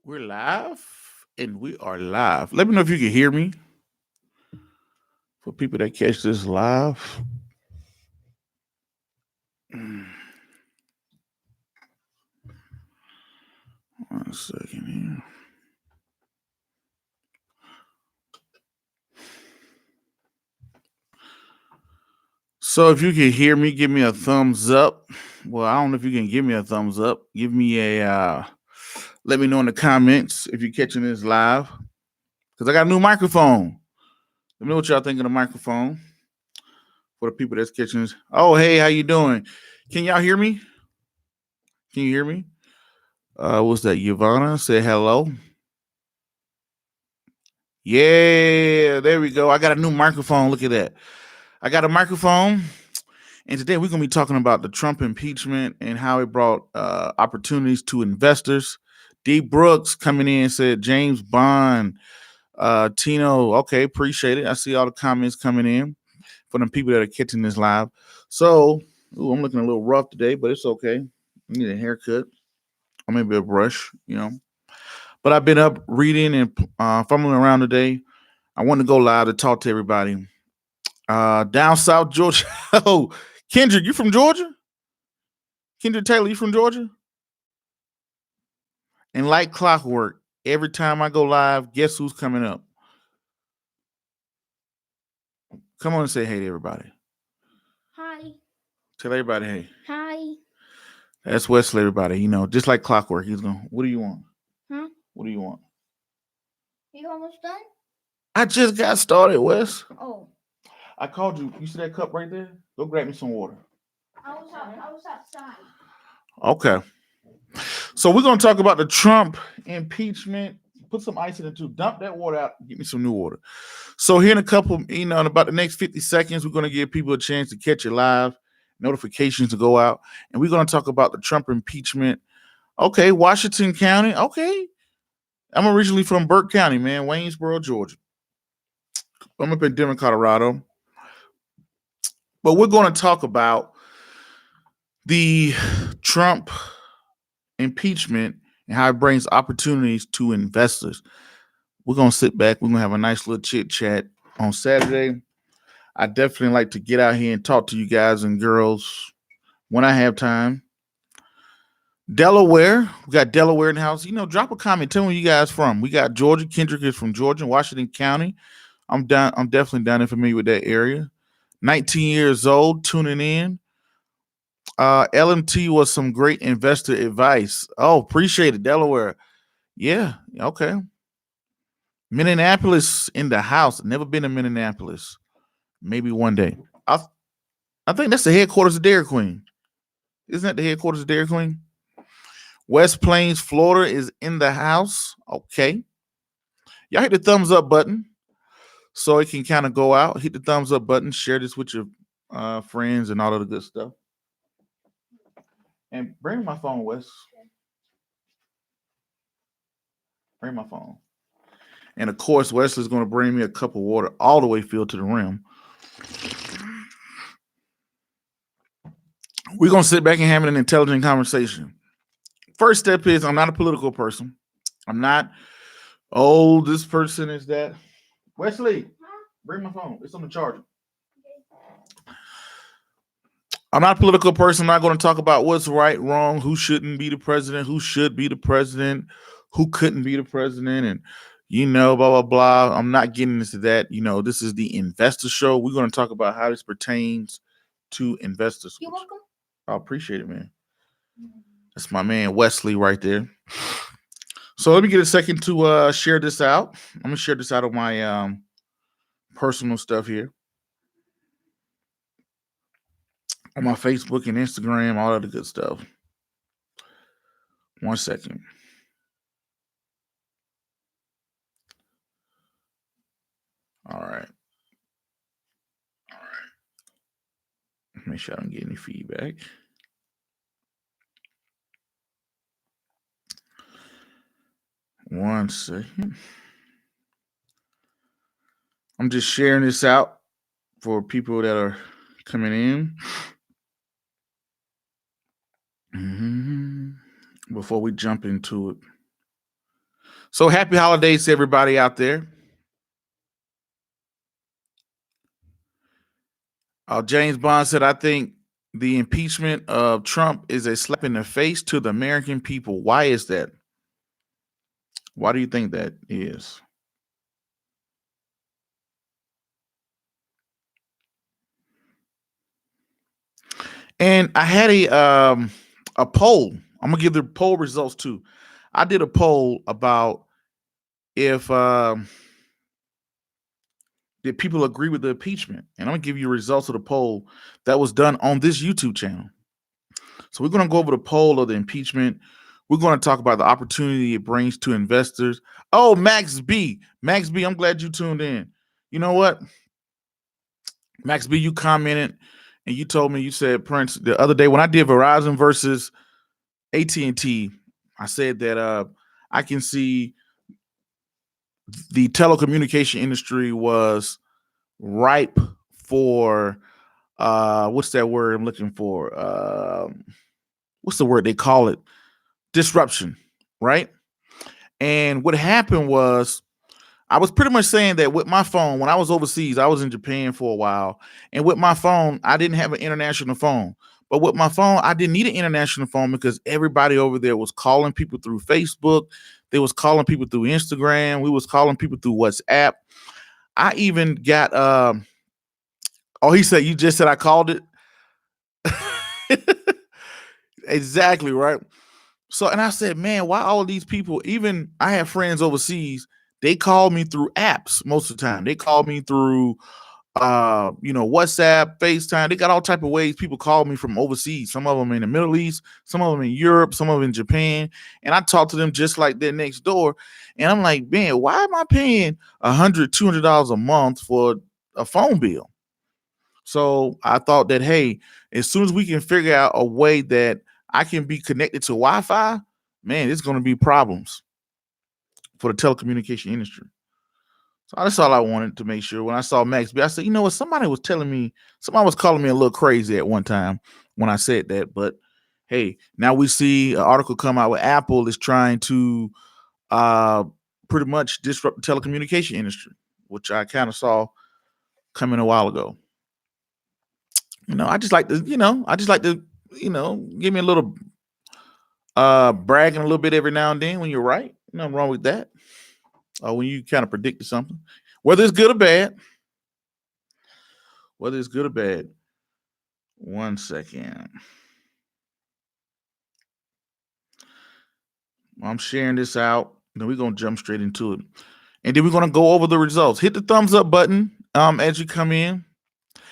We're live and we are live. Let me know if you can hear me. For people that catch this live. One second here. So if you can hear me, give me a thumbs up. Well, I don't know if you can give me a thumbs up. Give me let me know in the comments if you're catching this live. Because I got a new microphone. Let me know what y'all think of the microphone. For the people that's catching this. Oh, hey, how you doing? Can y'all hear me? Can you hear me? What's that? Yvonne say hello. Yeah, there we go. I got a new microphone. Look at that. I got a microphone. And today we're going to be talking about the Trump impeachment and how it brought opportunities to investors. D. Brooks coming in said, James Bond, Tino, okay, appreciate it. I see all the comments coming in for the people that are catching this live. So, I'm looking a little rough today, but it's okay. I need a haircut or maybe a brush, But I've been up reading and fumbling around today. I want to go live to talk to everybody. Down South Georgia. Oh, Kendrick, you from Georgia? Kendrick Taylor, you from Georgia? And like clockwork, every time I go live, guess who's coming up? Come on and say hey to everybody. Hi. Tell everybody hey. Hi. That's Wesley, everybody. Just like clockwork. He's going, what do you want? Huh? What do you want? You almost done? I just got started, Wes. Oh. I called you. You see that cup right there? Go grab me some water. I was outside. Okay. So we're going to talk about the Trump impeachment. Put some ice in it too. Dump that water out. Get me some new water. So here in a couple, in about the next 50 seconds, we're going to give people a chance to catch it live, notifications to go out. And we're going to talk about the Trump impeachment. Okay, Washington County. Okay. I'm originally from Burke County, man, Waynesboro, Georgia. I'm up in Denver, Colorado. But we're going to talk about the Trump impeachment and how it brings opportunities to investors. We're going to sit back. We're going to have a nice little chit chat on Saturday. I definitely like to get out here and talk to you guys and girls when I have time. Delaware, we got Delaware in the house. Drop a comment. Tell me where you guys from. We got Georgia. Kendrick is from Georgia, Washington County. I'm definitely down and familiar with that area. 19 years old, tuning in. LMT was some great investor advice. Oh, appreciate it, Delaware. Yeah, okay. Minneapolis in the house. Never been to Minneapolis. Maybe one day. I think that's the headquarters of Dairy Queen. Isn't that the headquarters of Dairy Queen? West Plains, Florida is in the house. Okay. Y'all hit the thumbs up button so it can kind of go out. Hit the thumbs up button. Share this with your friends and all of the good stuff. And bring my phone, Wes. Bring my phone. And of course, Wesley's going to bring me a cup of water all the way filled to the rim. We're going to sit back and have an intelligent conversation. First step is I'm not a political person. I'm not, this person is that. Wesley, bring my phone. It's on the charger. I'm not a political person. I'm not going to talk about what's right, wrong, who shouldn't be the president, who should be the president, who couldn't be the president, and blah, blah, blah. I'm not getting into that. This is the investor show. We're going to talk about how this pertains to investors. You're welcome. I appreciate it, man. That's my man Wesley right there. So let me get a second to share this out. I'm going to share this out of my personal stuff here. On my Facebook and Instagram, all of the good stuff. 1 second. All right. Make sure I don't get any feedback. One second. I'm just sharing this out for people that are coming in. Before we jump into it. So happy holidays to everybody out there. James Bond said, I think the impeachment of Trump is a slap in the face to the American people. Why is that? Why do you think that is? And I had a poll. I'm gonna give the poll results too. I did a poll about if did people agree with the impeachment, and I'm gonna give you results of the poll that was done on this YouTube channel. So we're gonna go over the poll of the impeachment. We're going to talk about the opportunity it brings to investors. Oh, Max B, I'm glad you tuned in. You know what, Max B, you commented and you told me, you said, Prince, the other day when I did Verizon versus AT&T, I said that I can see the telecommunication industry was ripe for what's that word I'm looking for? What's the word they call it? Disruption, right? And what happened was I was pretty much saying that with my phone, when I was overseas, I was in Japan for a while, and with my phone, I didn't have an international phone. But with my phone, I didn't need an international phone because everybody over there was calling people through Facebook. They was calling people through Instagram. We was calling people through WhatsApp. I even got oh, he said, you just said I called it. Exactly, right. So, and I said, man, why all of these people, even I have friends overseas, they call me through apps most of the time. They call me through WhatsApp, FaceTime. They got all type of ways people call me from overseas. Some of them in the Middle East, some of them in Europe, some of them in Japan. And I talk to them just like they're next door. And I'm like, man, why am I paying $100, $200 a month for a phone bill? So I thought that, hey, as soon as we can figure out a way that I can be connected to Wi-Fi, man, it's going to be problems for the telecommunication industry. So that's all I wanted to make sure. When I saw Max B, I said, you know what? Somebody was calling me a little crazy at one time when I said that. But hey, now we see an article come out where Apple is trying to pretty much disrupt the telecommunication industry, which I kind of saw coming a while ago. I just like to, give me a little bragging a little bit every now and then when you're right. Nothing wrong with that. Or when you kind of predicted something, whether it's good or bad. Whether it's good or bad. 1 second. I'm sharing this out. Then we're gonna jump straight into it. And then we're gonna go over the results. Hit the thumbs up button as you come in.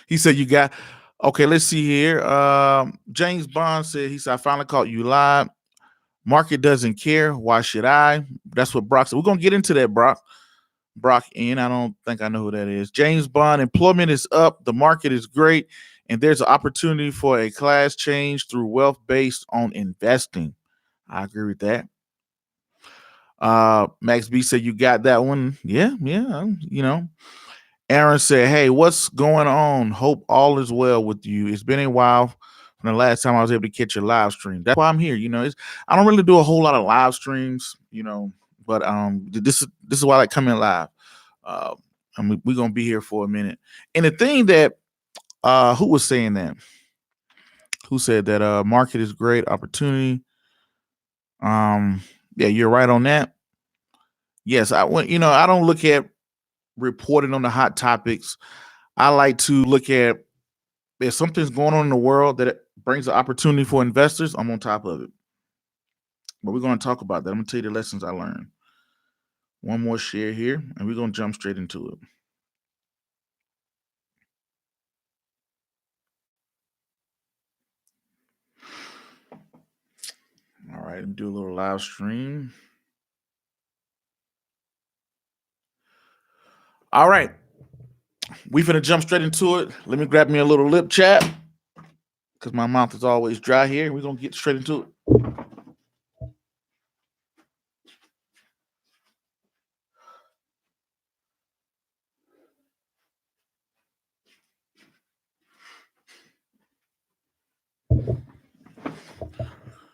He said you got okay, let's see here. James Bond said, he said, I finally caught you live. Market doesn't care. Why should I? That's what Brock said. We're gonna get into that, Brock. Brock in. I don't think I know who that is. James Bond, employment is up. The market is great. And there's an opportunity for a class change through wealth based on investing. I agree with that. Max B said, you got that one. Yeah. Aaron said, hey, what's going on? Hope all is well with you. It's been a while from the last time I was able to catch your live stream. That's why I'm here. I don't really do a whole lot of live streams, but this is why I like coming live. We're gonna be here for a minute. And the thing that who was saying that? Who said that market is great opportunity? Yeah, you're right on that. Yes, I don't look at reporting on the hot topics. I like to look at if something's going on in the world that brings an opportunity for investors, I'm on top of it. But we're going to talk about that. I'm going to tell you the lessons I learned. One more share here, and we're going to jump straight into it. All right, let me do a little live stream. All right. We finna jump straight into it. Let me grab me a little lip chat because my mouth is always dry here. We're going to get straight into it.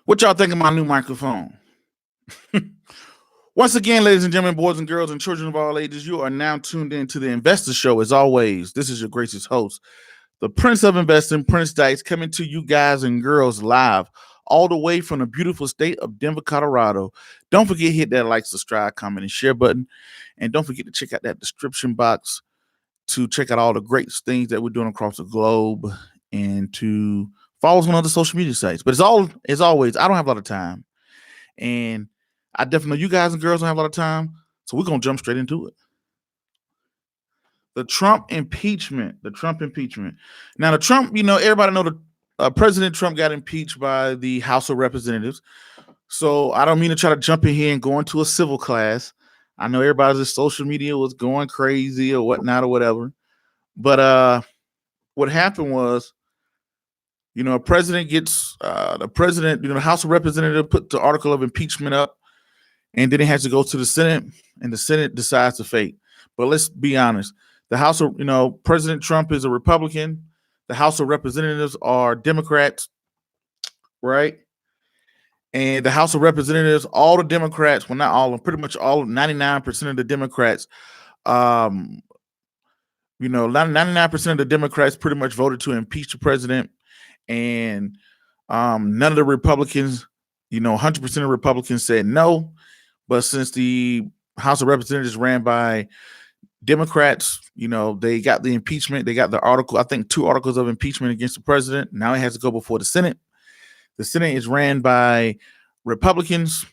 What y'all think of my new microphone? Once again, ladies and gentlemen, boys and girls, and children of all ages, you are now tuned in to the Investor Show. As always, this is your gracious host, the Prince of Investing, Prince Dykes, coming to you guys and girls live all the way from the beautiful state of Denver, Colorado. Don't forget, hit that like, subscribe, comment, and share button. And don't forget to check out that description box to check out all the great things that we're doing across the globe and to follow us on other social media sites. But as always, I don't have a lot of time. And I definitely know you guys and girls don't have a lot of time. So we're going to jump straight into it. The Trump impeachment. Now, the Trump, everybody know the President Trump got impeached by the House of Representatives. So I don't mean to try to jump in here and go into a civil class. I know everybody's social media was going crazy or whatnot or whatever. But what happened was, a president gets the House of Representatives put the article of impeachment up, and then it has to go to the Senate, and the Senate decides the fate. But let's be honest. The House of, President Trump is a Republican. The House of Representatives are Democrats, right? And the House of Representatives, all the Democrats, well, not all, pretty much all, 99% of the Democrats, 99% of the Democrats pretty much voted to impeach the president. And none of the Republicans, 100% of Republicans said no. But since the House of Representatives ran by Democrats, they got the impeachment. They got the article, I think 2 articles of impeachment against the president. Now it has to go before the Senate. The Senate is ran by Republicans.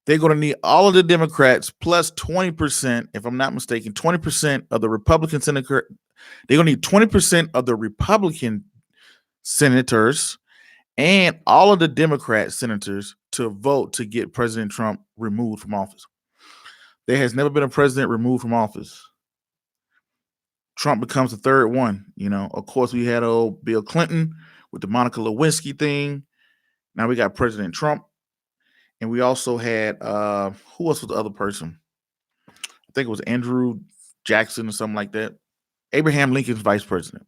They're going to need all of the Democrats plus 20%, if I'm not mistaken, 20% of the Republican senator. They're going to need 20% of the Republican senators and all of the Democrat senators to vote to get President Trump removed from office. There has never been a president removed from office. Trump becomes the third one. Of course, we had old Bill Clinton with the Monica Lewinsky thing. Now we got President Trump. And we also had, who else was the other person? I think it was Andrew Jackson or something like that. Abraham Lincoln's vice president.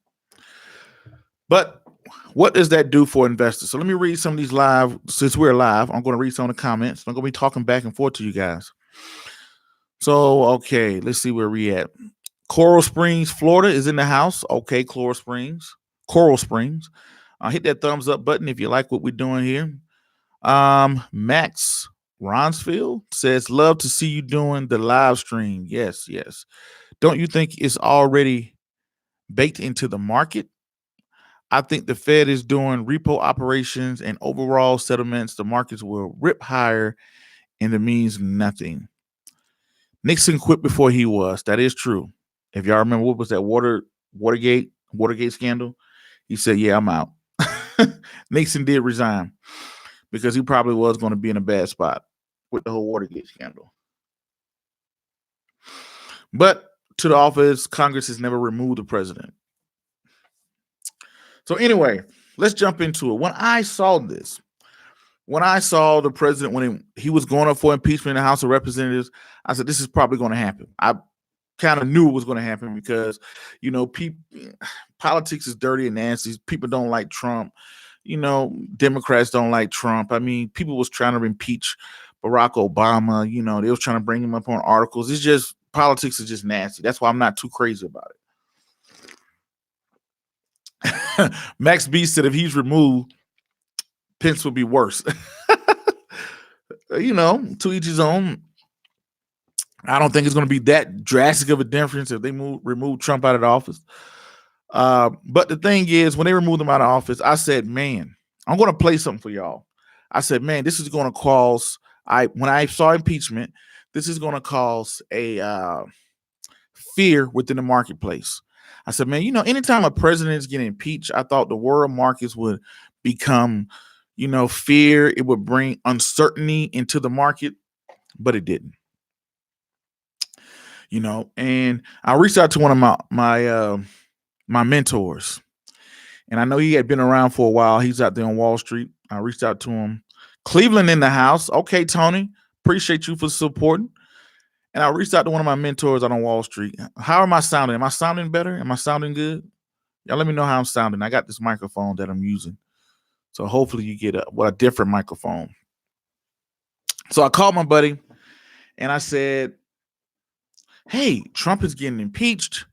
But what does that do for investors? So let me read some of these live. Since we're live, I'm going to read some of the comments. I'm going to be talking back and forth to you guys. So, okay, let's see where we at. Coral Springs, Florida is in the house. Okay, Coral Springs. Hit that thumbs up button if you like what we're doing here. Max Ronsfield says, love to see you doing the live stream. Yes. Don't you think it's already baked into the market? I think the Fed is doing repo operations and overall settlements. The markets will rip higher and it means nothing. Nixon quit before he was. That is true. If y'all remember, what was that Watergate scandal? He said, yeah, I'm out. Nixon did resign because he probably was going to be in a bad spot with the whole Watergate scandal. But to the office, Congress has never removed the president. So anyway, let's jump into it. When I saw the president, when he was going up for impeachment in the House of Representatives, I said, this is probably going to happen. I kind of knew it was going to happen because, politics is dirty and nasty. People don't like Trump. Democrats don't like Trump. I mean, people was trying to impeach Barack Obama. They was trying to bring him up on articles. It's just, politics is just nasty. That's why I'm not too crazy about it. Max B said if he's removed, Pence will be worse. To each his own. I don't think it's going to be that drastic of a difference if they remove Trump out of the office. But the thing is, when they removed him out of office, I said, man, I'm going to play something for y'all. I said, man, this is going to cause, when I saw impeachment, this is going to cause a fear within the marketplace. I said, man, anytime a president is getting impeached, I thought the world markets would become, fear. It would bring uncertainty into the market, but it didn't. And I reached out to one of my mentors, and I know he had been around for a while. He's out there on Wall Street. I reached out to him. Cleveland in the house. Okay, Tony, appreciate you for supporting. And I reached out to one of my mentors out on Wall Street. How am I sounding? Am I sounding better? Am I sounding good? Y'all let me know how I'm sounding. I got this microphone that I'm using. So hopefully you get a different microphone. So I called my buddy and I said, hey, Trump is getting impeached.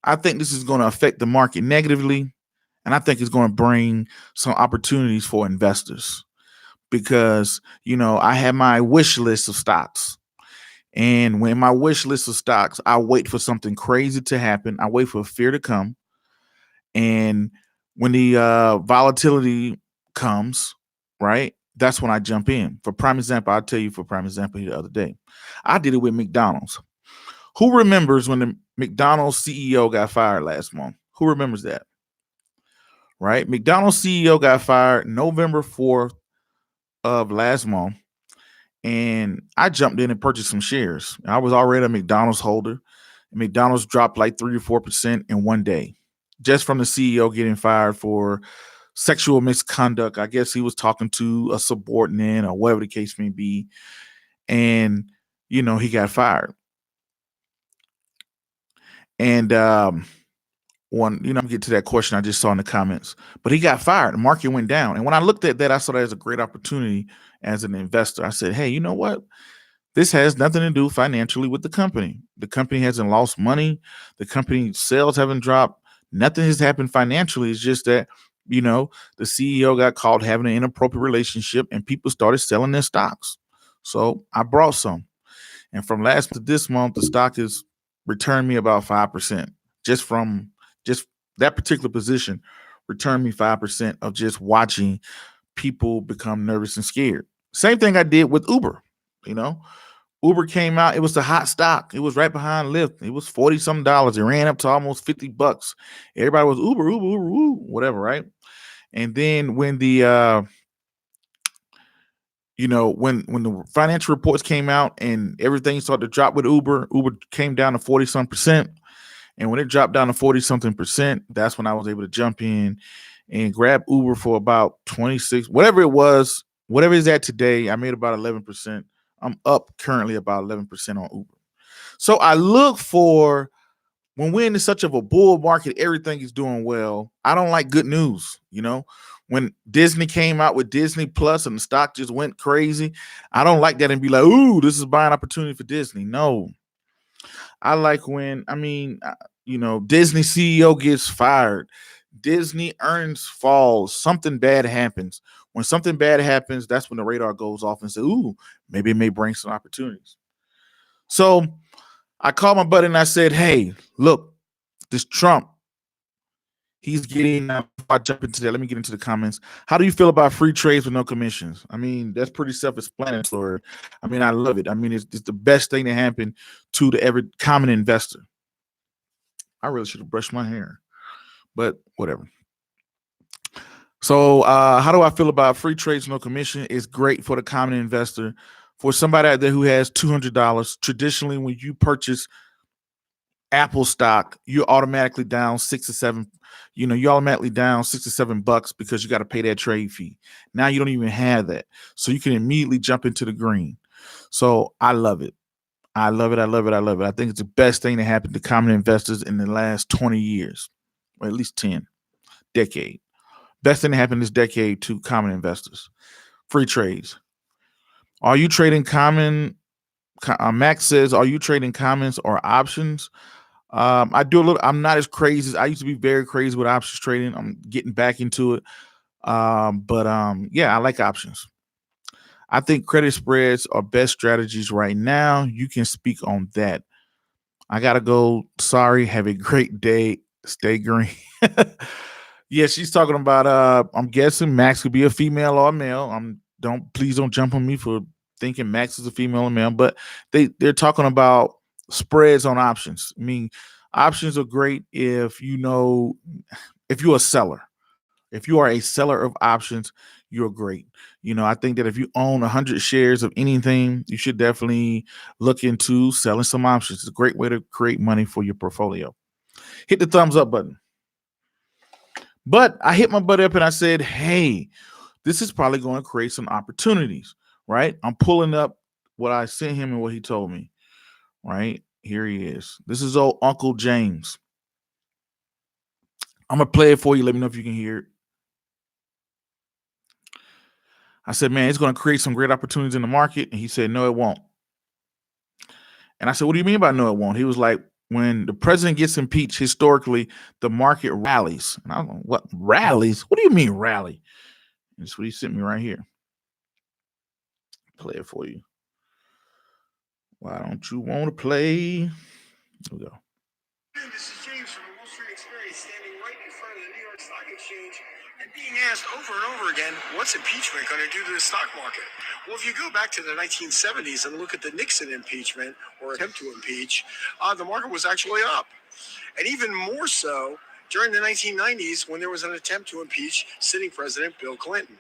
I think this is going to affect the market negatively, and I think it's going to bring some opportunities for investors because, I have my wish list of stocks. And when my wish list of stocks, I wait for something crazy to happen. I wait for fear to come. And when the volatility comes, right, that's when I jump in. For prime example, I'll tell you for prime example here the other day. I did it with McDonald's. Who remembers when the McDonald's CEO got fired last month? Who remembers that? Right? McDonald's CEO got fired November 4th of last month. And I jumped in and purchased some shares. I was already a McDonald's holder. McDonald's dropped like 3 to 4% in one day, just from the CEO getting fired for sexual misconduct. I guess he was talking to a subordinate or whatever the case may be. And, he got fired. And I'm get to that question I just saw in the comments, but he got fired. The market went down. And when I looked at that, I saw that as a great opportunity as an investor. I said, hey, you know what? This has nothing to do financially with the company. The company hasn't lost money. The company sales haven't dropped. Nothing has happened financially. It's just that, the CEO got caught having an inappropriate relationship and people started selling their stocks. So I brought some. And from last to this month, the stock has returned me about 5%. Just that particular position returned me 5% of just watching people become nervous and scared. Same thing I did with Uber. Uber came out. It was the hot stock. It was right behind Lyft. It was 40 some dollars. It ran up to almost $50. Everybody was Uber, whatever, right? And then when the when the financial reports came out and everything started to drop with Uber came down to 40 some percent. And when it dropped down to 40 something percent, that's when I was able to jump in and grab Uber for about 26, whatever it was, whatever it's at today. I made about 11%. I'm up currently about 11% on Uber. So I look for, when we're in such of a bull market, everything is doing well. I don't like good news. When Disney came out with Disney Plus and the stock just went crazy, I don't like that and be like, ooh, this is buying opportunity for Disney. No, I like when, Disney CEO gets fired, Disney earnings falls, something bad happens. When something bad happens, that's when the radar goes off and say, ooh, maybe it may bring some opportunities. So I called my buddy and I said, hey, look, this Trump, he's getting, before I jump into that, let me get into the comments. How do you feel about free trades with no commissions? I mean, that's pretty self-explanatory. I mean, I love it. I mean, it's the best thing that happened to the every common investor. I really should have brushed my hair, but whatever. So how do I feel about free trades, no commission? It's great for the common investor. For somebody out there who has $200, traditionally when you purchase Apple stock, you're automatically down you're automatically down $6 or $7 because you got to pay that trade fee. Now you don't even have that. So you can immediately jump into the green. So I love it. I love it. I love it. I love it. I think it's the best thing that happened to common investors in the last 20 years, or at least 10 decade. Best thing that happened this decade to common investors. Free trades. Are you trading common? Max says, are you trading commons or options? I do a little. I'm not as crazy. I used to be very crazy with options trading. I'm getting back into it. But yeah, I like options. I think credit spreads are best strategies right now. You can speak on that. I gotta go. Sorry. Have a great day. Stay green. Yeah, she's talking about I'm guessing Max could be a female or a male. Please don't jump on me for thinking Max is a female or male, but they're talking about spreads on options. I mean, options are great if if you're a seller. If you are a seller of options, you're great. I think that if you own 100 shares of anything, you should definitely look into selling some options. It's a great way to create money for your portfolio. Hit the thumbs up button. But I hit my butt up and I said, hey, this is probably going to create some opportunities, right? I'm pulling up what I sent him and what he told me, right? Here he is. This is old Uncle James. I'm going to play it for you. Let me know if you can hear it. I said, man, it's going to create some great opportunities in the market. And he said, no, it won't. And I said, what do you mean by no, it won't? He was like, when the president gets impeached, historically, the market rallies. And I don't know, what rallies? What do you mean rally? And that's what he sent me right here. Play it for you. Why don't you want to play? Here we go. This is James from the Wall Street Experience, standing right in front of the New York Stock Exchange and being asked over and over again, what's impeachment going to do to the stock market? Well, if you go back to the 1970s and look at the Nixon impeachment or attempt to impeach, the market was actually up. And even more so during the 1990s when there was an attempt to impeach sitting President Bill Clinton.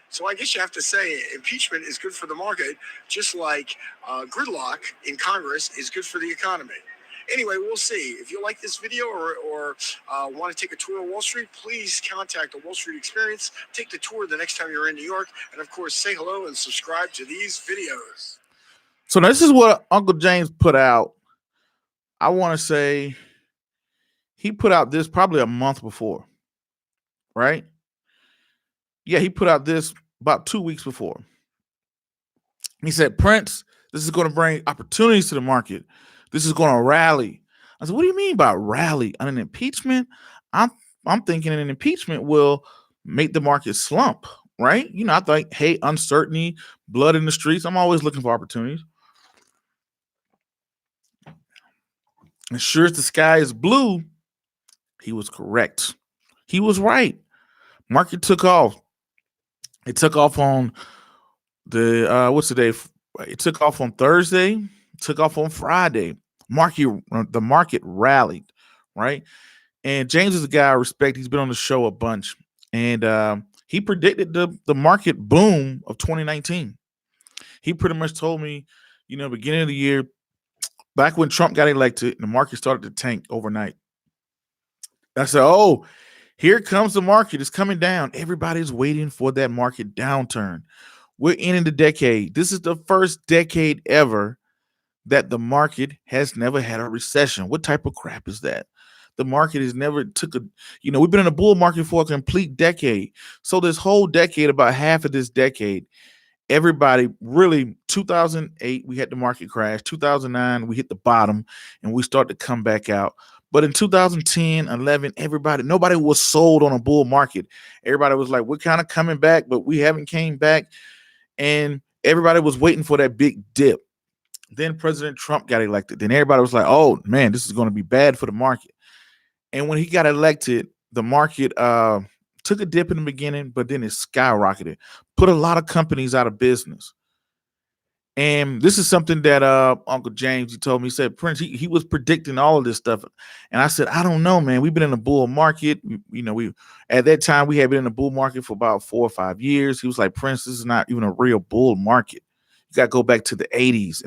So I guess you have to say impeachment is good for the market, just like gridlock in Congress is good for the economy. Anyway, we'll see. If you like this video or want to take a tour of Wall Street, please contact the Wall Street Experience. Take the tour the next time you're in New York. And, of course, say hello and subscribe to these videos. So this is what Uncle James put out. I want to say he put out this probably a month before, right? Yeah, he put out this about 2 weeks before. He said, Prince, this is going to bring opportunities to the market. This is going to rally. I said, what do you mean by rally? On an impeachment? I'm thinking an impeachment will make the market slump, right? You know, I think, hey, uncertainty, blood in the streets. I'm always looking for opportunities. As sure as the sky is blue, he was correct. He was right. Market took off. It took off on the what's the day? It took off on Thursday. It took off on Friday. The market rallied, right? And James is a guy I respect. He's been on the show a bunch, and he predicted the market boom of 2019. He pretty much told me, you know, beginning of the year, back when Trump got elected, the market started to tank overnight. I said, oh, here comes the market. It's coming down. Everybody's waiting for that market downturn. We're ending the decade. This is the first decade ever that the market has never had a recession. What type of crap is that? The market has never we've been in a bull market for a complete decade. So this whole decade, about half of this decade, everybody really, 2008, we had the market crash. 2009, we hit the bottom and we started to come back out. But in 2010, 11, nobody was sold on a bull market. Everybody was like, we're kind of coming back, but we haven't came back. And everybody was waiting for that big dip. Then President Trump got elected. Then everybody was like, oh, man, this is going to be bad for the market. And when he got elected, the market took a dip in the beginning, but then it skyrocketed, put a lot of companies out of business. And this is something that Uncle James, he told me, he said, Prince, he was predicting all of this stuff. And I said, I don't know, man. We've been in a bull market. We at that time, we had been in a bull market for about 4 or 5 years. He was like, Prince, this is not even a real bull market. You got to go back to the 80s.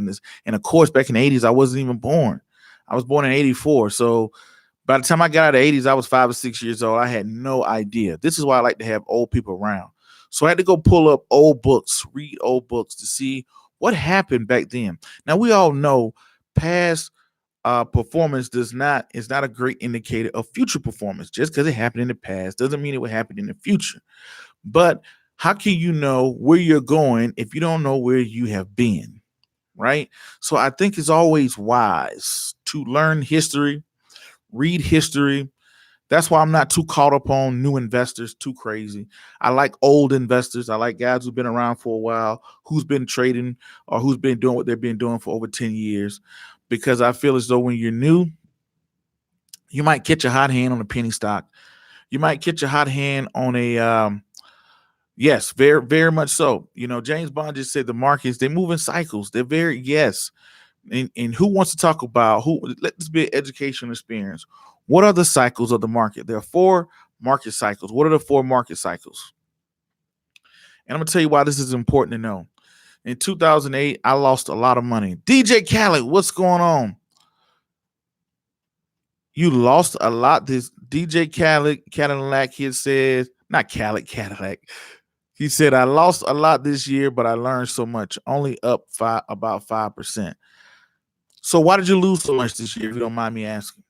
And of course, back in the 80s, I wasn't even born. I was born in 84. So by the time I got out of the 80s, I was 5 or 6 years old. I had no idea. This is why I like to have old people around. So I had to go pull up old books, read old books to see what happened back then. Now, we all know past performance is not a great indicator of future performance. Just because it happened in the past doesn't mean it will happen in the future. But how can you know where you're going if you don't know where you have been, right? So I think it's always wise to learn history, read history. That's why I'm not too caught up on new investors, too crazy. I like old investors. I like guys who've been around for a while, who's been trading or who's been doing what they've been doing for over 10 years. Because I feel as though when you're new, you might catch a hot hand on a penny stock. You might catch a hot hand on a yes, very, very much so. You know, James Bond just said the markets, they move in cycles. They're very, yes. And who wants to talk about let this be an educational experience. What are the cycles of the market? There are 4 market cycles. What are the 4 market cycles? And I'm going to tell you why this is important to know. In 2008, I lost a lot of money. DJ Khaled, what's going on? You lost a lot. This DJ Cadillac here says, not Cadillac. He said, I lost a lot this year, but I learned so much. Only up about 5%. So why did you lose so much this year, if you don't mind me asking?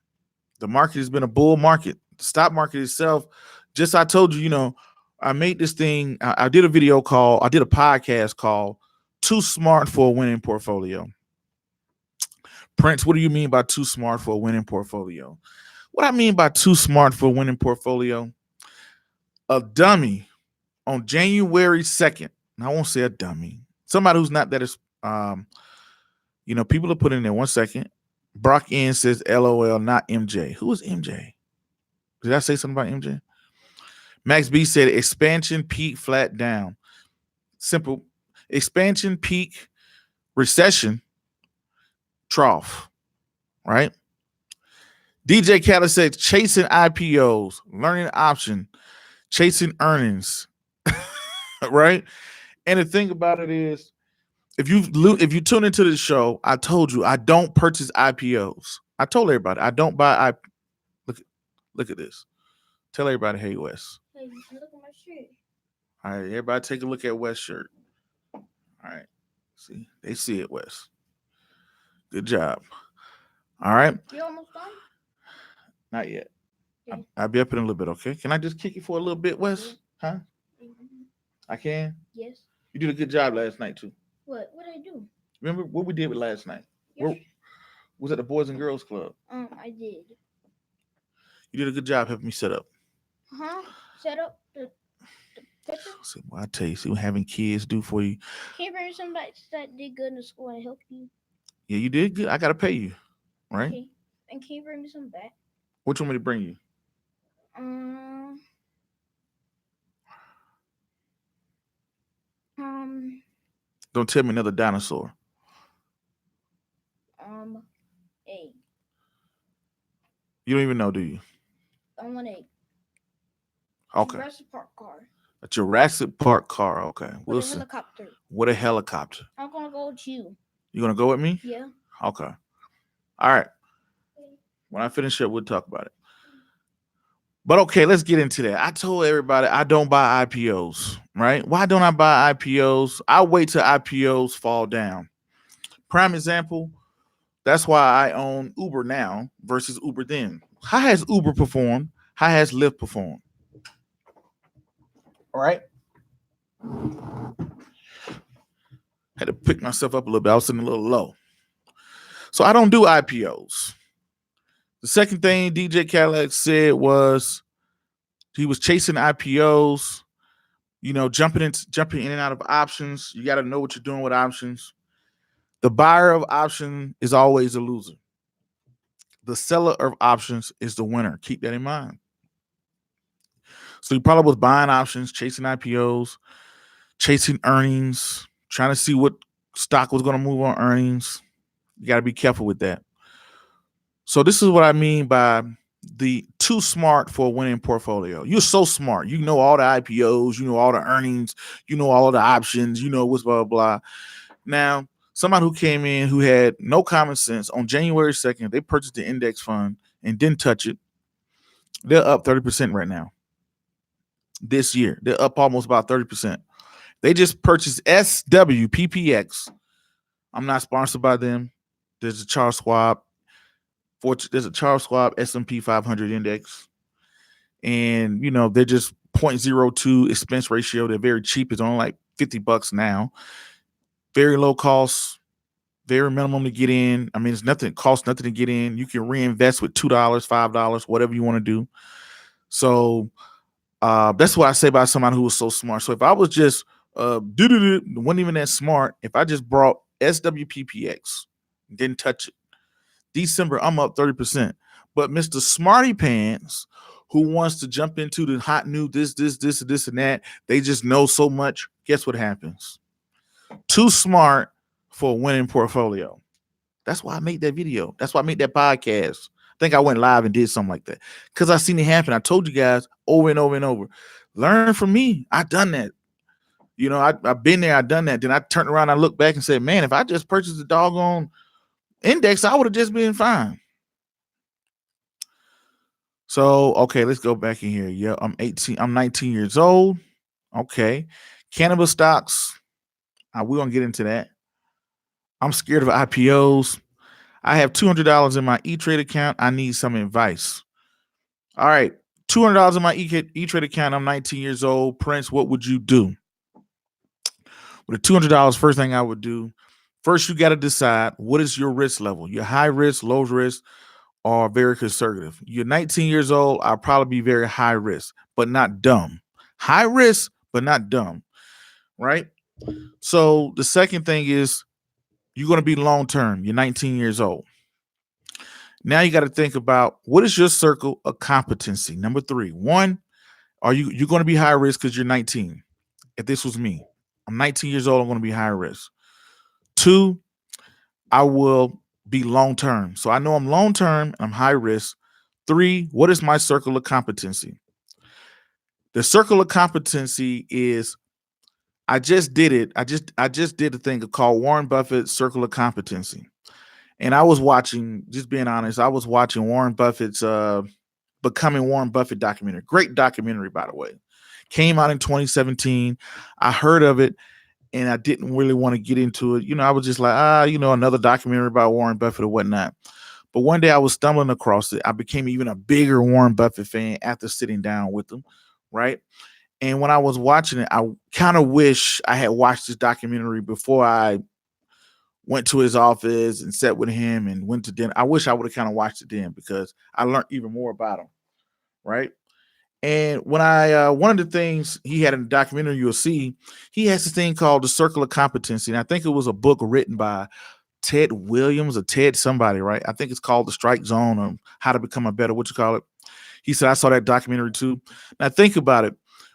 The market has been a bull market. The stock market itself, just I told you, I made this thing. I did a podcast called Too Smart for a Winning Portfolio. Prince, what do you mean by too smart for a winning portfolio? What I mean by too smart for a winning portfolio, a dummy on January 2nd. And I won't say a dummy. Somebody who's not that is, people are putting in there 1 second. Brock N says, LOL, not MJ. Who is MJ? Did I say something about MJ? Max B said, expansion, peak, flat, down. Simple. Expansion, peak, recession, trough. Right? DJ Khaled said, chasing IPOs, learning option, chasing earnings. Right? And the thing about it is, if you tune into the show, I told you I don't purchase IPOs. I told everybody I don't buy Look at this. Tell everybody, hey Wes. Hey, look at my shirt. All right, everybody take a look at Wes' shirt. All right. See, they see it, Wes. Good job. All right. You almost done? Not yet. Okay. I'll be up in a little bit, okay? Can I just kick you for a little bit, Wes? Huh? I can? Yes. You did a good job last night, too. What did I do? Remember what we did with last night? Yes. Where was at the Boys and Girls Club. I did. You did a good job helping me set up. Set up the picture. See, well, I tell you, see what having kids do for you. Can you bring somebody that did good in the school and help you? Yeah, you did good. I gotta pay you, right? Okay. And can you bring me some back? What you want me to bring you? Don't tell me another dinosaur. Egg. You don't even know, do you? I want egg. Okay. Jurassic Park car. A Jurassic Park car. Okay. We'll With a see. helicopter. What a helicopter. I'm gonna go with you. You gonna go with me? Yeah. Okay. All right. When I finish up, we'll talk about it. But okay, let's get into that. I told everybody I don't buy IPOs, right? Why don't I buy IPOs? I wait till IPOs fall down. Prime example, that's why I own Uber now versus Uber then. How has Uber performed? How has Lyft performed? All right. Had to pick myself up a little bit. I was sitting a little low. So I don't do IPOs. The second thing DJ Khaled said was he was chasing IPOs, jumping in and out of options. You got to know what you're doing with options. The buyer of option is always a loser. The seller of options is the winner. Keep that in mind. So he probably was buying options, chasing IPOs, chasing earnings, trying to see what stock was going to move on earnings. You got to be careful with that. So this is what I mean by the too smart for a winning portfolio. You're so smart. You know all the IPOs, you know all the earnings, you know all the options, you know what's blah, blah, blah. Now, somebody who came in who had no common sense on January 2nd, they purchased the index fund and didn't touch it. They're up 30% right now. This year, they're up almost about 30%. They just purchased SWPPX. I'm not sponsored by them. There's a Charles Schwab S&P 500 index. And, they're just 0.02 expense ratio. They're very cheap. It's only like $50 now. Very low cost, very minimum to get in. I mean, it costs nothing to get in. You can reinvest with $2, $5, whatever you want to do. So that's what I say about somebody who was so smart. So if I was just wasn't even that smart, if I just brought SWPPX, didn't touch it, December, I'm up 30%. But Mr. Smarty Pants, who wants to jump into the hot new this, and that, they just know so much. Guess what happens? Too smart for a winning portfolio. That's why I made that video. That's why I made that podcast. I think I went live and did something like that because I seen it happen. I told you guys over and over and over. Learn from me. I done that. I've been there. I done that. Then I turned around. I looked back and said, man, if I just purchased the doggone index, I would have just been fine. So, okay, let's go back in here. Yeah, I'm 19 years old. Okay. Cannabis stocks. We're going to get into that. I'm scared of IPOs. I have $200 in my ETrade account. I need some advice. All right. $200 in my ETrade account. I'm 19 years old. Prince, what would you do? With the $200, first thing I would do, First, you got to decide what is your risk level. You're high risk, low risk, or very conservative. You're 19 years old. I'll probably be very high risk, but not dumb. High risk, but not dumb. Right? So the second thing is you're going to be long term. You're 19 years old. Now you got to think about what is your circle of competency. Number 3. One, are you're going to be high risk because you're 19. If this was me, I'm 19 years old, I'm going to be high risk. 2, I will be long term. So I know I'm long term, I'm high risk. 3, what is my circle of competency? The circle of competency is I just did it. I just did a thing called Warren Buffett's Circle of Competency. And I was watching, just being honest, I was watching Warren Buffett's Becoming Warren Buffett documentary. Great documentary, by the way. Came out in 2017. I heard of it and I didn't really want to get into it. I was just like, another documentary about Warren Buffett or whatnot. But one day I was stumbling across it. I became even a bigger Warren Buffett fan after sitting down with him, right? And when I was watching it, I kind of wish I had watched this documentary before I went to his office and sat with him and went to dinner. I wish I would have kind of watched it then because I learned even more about him, right? And when one of the things he had in the documentary, you'll see, he has this thing called the Circle of Competency. And I think it was a book written by Ted Williams or Ted somebody, right? I think it's called The Strike Zone or How to Become a Better, He said, I saw that documentary too. Now think about it.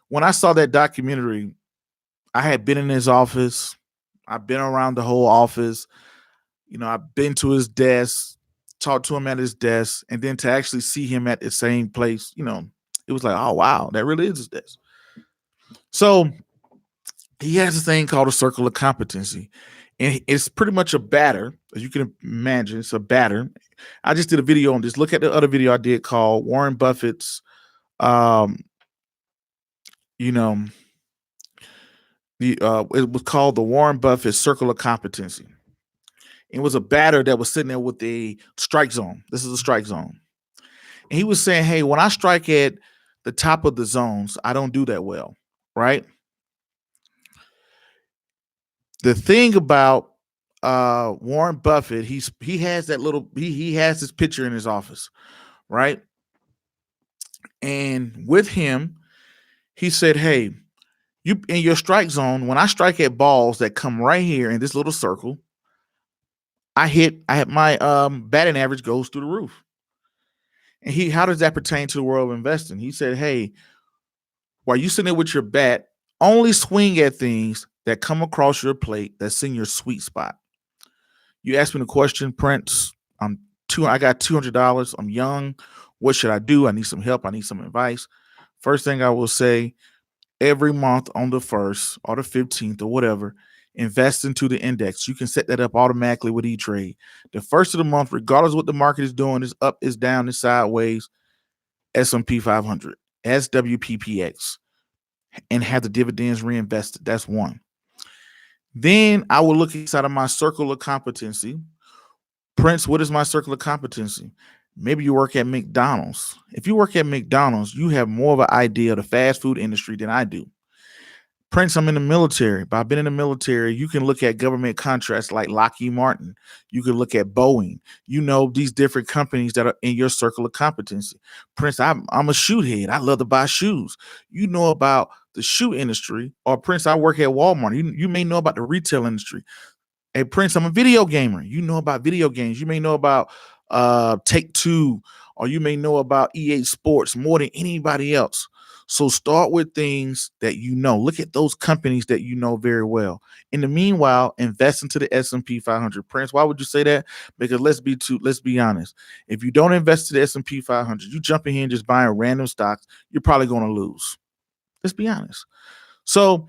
When I saw that documentary, I had been in his office. I've been around the whole office. I've been to his desk, talked to him at his desk, and then to actually see him at the same place, it was like, oh, wow, that really is his desk. So he has a thing called a circle of competency. And it's pretty much a batter, as you can imagine. It's a batter. I just did a video on this. Look at the other video I did called Warren Buffett's, it was called the Warren Buffett Circle of Competency. It was a batter that was sitting there with a strike zone. This is a strike zone. And he was saying, hey, when I strike at the top of the zones, I don't do that well, right? The thing about Warren Buffett, he has that he has this picture in his office, right? And with him, he said, hey, you in your strike zone, when I strike at balls that come right here in this little circle, I have my batting average goes through the roof. And how does that pertain to the world of investing? He said, hey, while you sitting there with your bat, only swing at things that come across your plate that's in your sweet spot. You asked me the question, Prince, I got $200. I'm young. What should I do? I need some help. I need some advice. First thing I will say, every month on the 1st or the 15th or whatever, invest into the index. You can set that up automatically with ETrade. The first of the month, regardless of what the market is doing, is up, is down, is sideways, S&P 500, SWPPX, and have the dividends reinvested. That's one. Then I will look inside of my circle of competency. Prince, what is my circle of competency? Maybe you work at McDonald's. If you work at McDonald's, you have more of an idea of the fast food industry than I do. Prince, I'm in the military. But I've been in the military. You can look at government contracts like Lockheed Martin. You can look at Boeing. These different companies that are in your circle of competency. Prince, I'm a shoe head. I love to buy shoes. You know about the shoe industry. Or Prince, I work at Walmart. You may know about the retail industry. Hey, Prince, I'm a video gamer. You know about video games. You may know about Take-Two, or you may know about EA Sports more than anybody else. So start with things that you know. Look at those companies that you know very well. In the meanwhile, invest into the S&P 500. Prince, why would you say that? Because let's be honest. If you don't invest in the S&P 500, you jump in here and just buying random stocks, you're probably going to lose. Let's be honest. So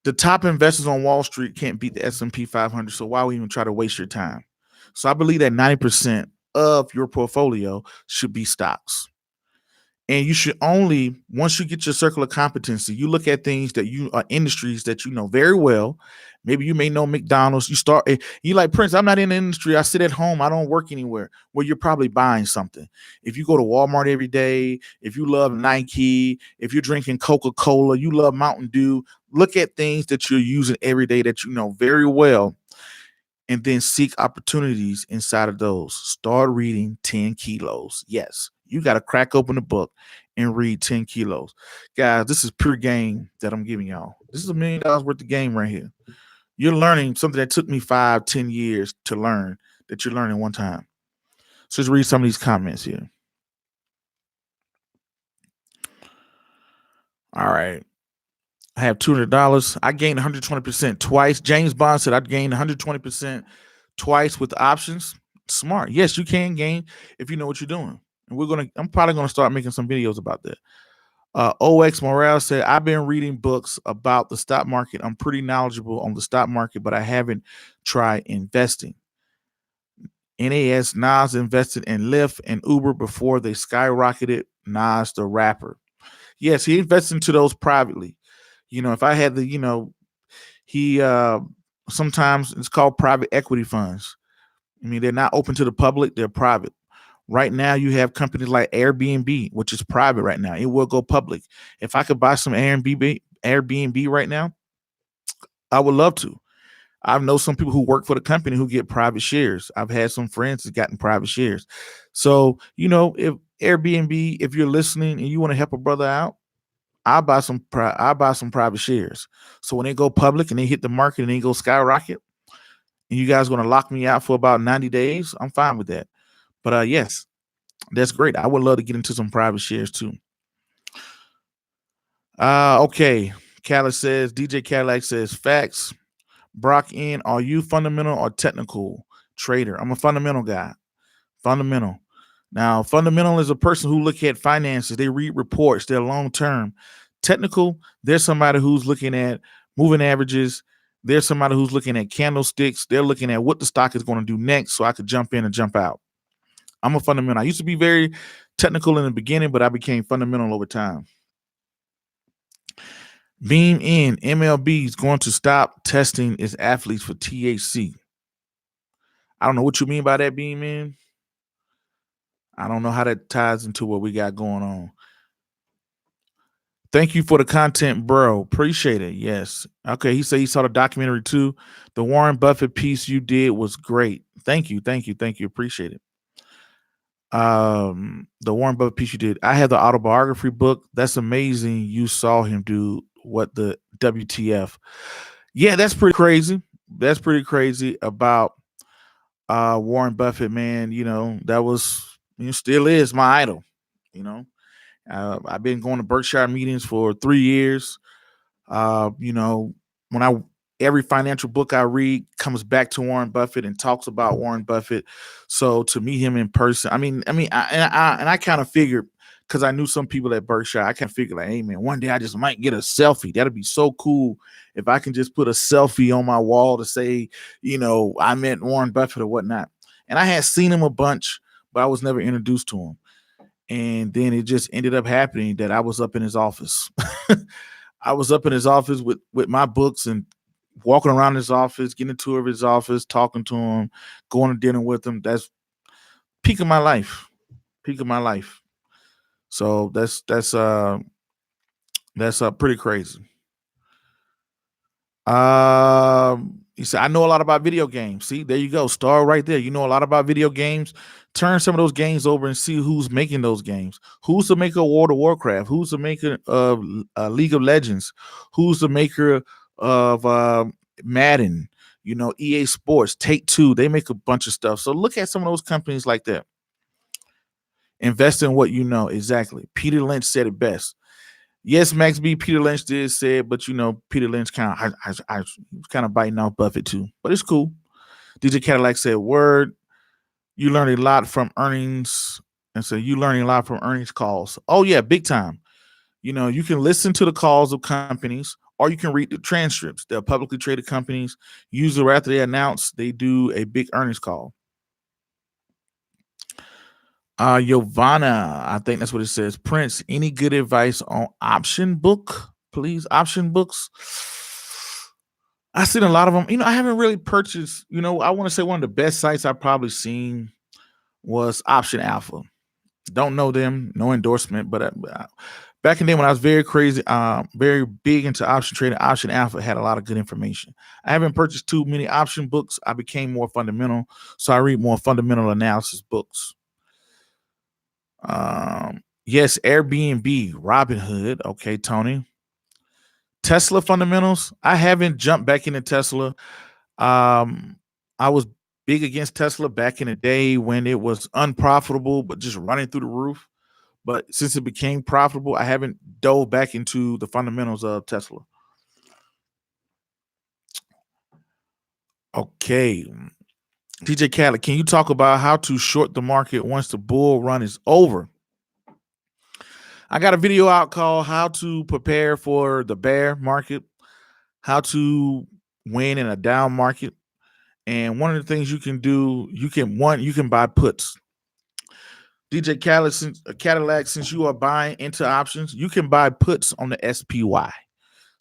the top investors on Wall Street can't beat the S&P 500. So why would you even try to waste your time? So I believe that 90% of your portfolio should be stocks. And you should only, once you get your circle of competency, you look at things that you are industries that you know very well. Maybe you may know McDonald's. You like, Prince, I'm not in the industry. I sit at home. I don't work anywhere. Well, you're probably buying something. If you go to Walmart every day, if you love Nike, if you're drinking Coca-Cola, you love Mountain Dew, look at things that you're using every day that you know very well. and then seek opportunities inside of those. Start reading 10 kilos. Yes, you got to crack open the book and read 10 kilos. Guys, this is pure game that I'm giving y'all. This is $1 million worth of game right here. You're learning something that took me 5-10 years to learn that you're learning one time. So let's read some of these comments here. All right. I have $200. I gained 120% twice. James Bond said I gained 120% twice with options. Smart. Yes, you can gain if you know what you're doing. And I'm probably gonna start making some videos about that. OX Morale said, I've been reading books about the stock market. I'm pretty knowledgeable on the stock market, but I haven't tried investing. Nas invested in Lyft and Uber before they skyrocketed. Nas, the rapper. Yes, he invested into those privately. If I had he sometimes it's called private equity funds. I mean, they're not open to the public, they're private. Right now, you have companies like Airbnb, which is private right now. It will go public. If I could buy some Airbnb right now, I would love to. I know some people who work for the company who get private shares. I've had some friends that gotten private shares. So, if Airbnb, if you're listening and you want to help a brother out, I'll buy some private shares. So when they go public and they hit the market and they go skyrocket, and you guys are going to lock me out for about 90 days, I'm fine with that. But yes, that's great. I would love to get into some private shares too. Okay. DJ Cadillac says, facts. Brock N, are you fundamental or technical trader? I'm a fundamental guy. Fundamental. Now, fundamental is a person who look at finances. They read reports. They're long term. Technical, there's somebody who's looking at moving averages. There's somebody who's looking at candlesticks. They're looking at what the stock is going to do next so I could jump in and jump out. I'm a fundamental. I used to be very technical in the beginning, but I became fundamental over time. Beam in, MLB is going to stop testing its athletes for THC. I don't know what you mean by that, Beam in. I don't know how that ties into what we got going on. Thank you for the content, bro. Appreciate it. Yes. Okay. He said he saw the documentary too. The Warren Buffett piece you did was great. Thank you. Appreciate it. The Warren Buffett piece you did. I have the autobiography book. That's amazing. You saw him do what the WTF. Yeah, that's pretty crazy. That's pretty crazy about Warren Buffett, man. That was, still is my idol. I've been going to Berkshire meetings for 3 years. When every financial book I read comes back to Warren Buffett and talks about Warren Buffett. So to meet him in person, I kind of figured, because I knew some people at Berkshire, I kind of figured like, hey man, one day I just might get a selfie. That'd be so cool if I can just put a selfie on my wall to say, I met Warren Buffett or whatnot. And I had seen him a bunch, but I was never introduced to him. And then it just ended up happening that I was up in his office. I was up in his office with my books and walking around his office, getting a tour of his office, talking to him, going to dinner with him. That's peak of my life. So that's pretty crazy. He said, I know a lot about video games. See, there you go. Star right there. You know a lot about video games. Turn some of those games over and see who's making those games. Who's the maker of World of Warcraft? Who's the maker of League of Legends? Who's the maker of Madden? EA Sports, Take-Two. They make a bunch of stuff. So look at some of those companies like that. Invest in what you know. Exactly. Peter Lynch said it best. Yes, Max B. Peter Lynch did say it, but Peter Lynch kind of biting off Buffett too. But it's cool. DJ Cadillac said, "Word, you learn a lot from earnings," and so you learning a lot from earnings calls. Oh yeah, big time. You can listen to the calls of companies, or you can read the transcripts. They're publicly traded companies. Usually after they announce, they do a big earnings call. Giovanna, I think that's what it says. Prince, any good advice on option book, please? Option books. I've seen a lot of them. I haven't really purchased, I want to say one of the best sites I've probably seen was Option Alpha. Don't know them, no endorsement, but Back in the day when I was very crazy, very big into option trading, Option Alpha had a lot of good information. I haven't purchased too many option books. I became more fundamental, so I read more fundamental analysis books. Yes, Airbnb, Robinhood. Okay, Tony. Tesla fundamentals. I haven't jumped back into Tesla. I was big against Tesla back in the day when it was unprofitable, but just running through the roof. But since it became profitable, I haven't dove back into the fundamentals of Tesla. Okay. TJ Khaled, can you talk about how to short the market once the bull run is over? I got a video out called How to Prepare for the Bear Market, how to win in a down market. And one of the things you can do, you can buy puts. DJ Cadillac, since you are buying into options, you can buy puts on the SPY.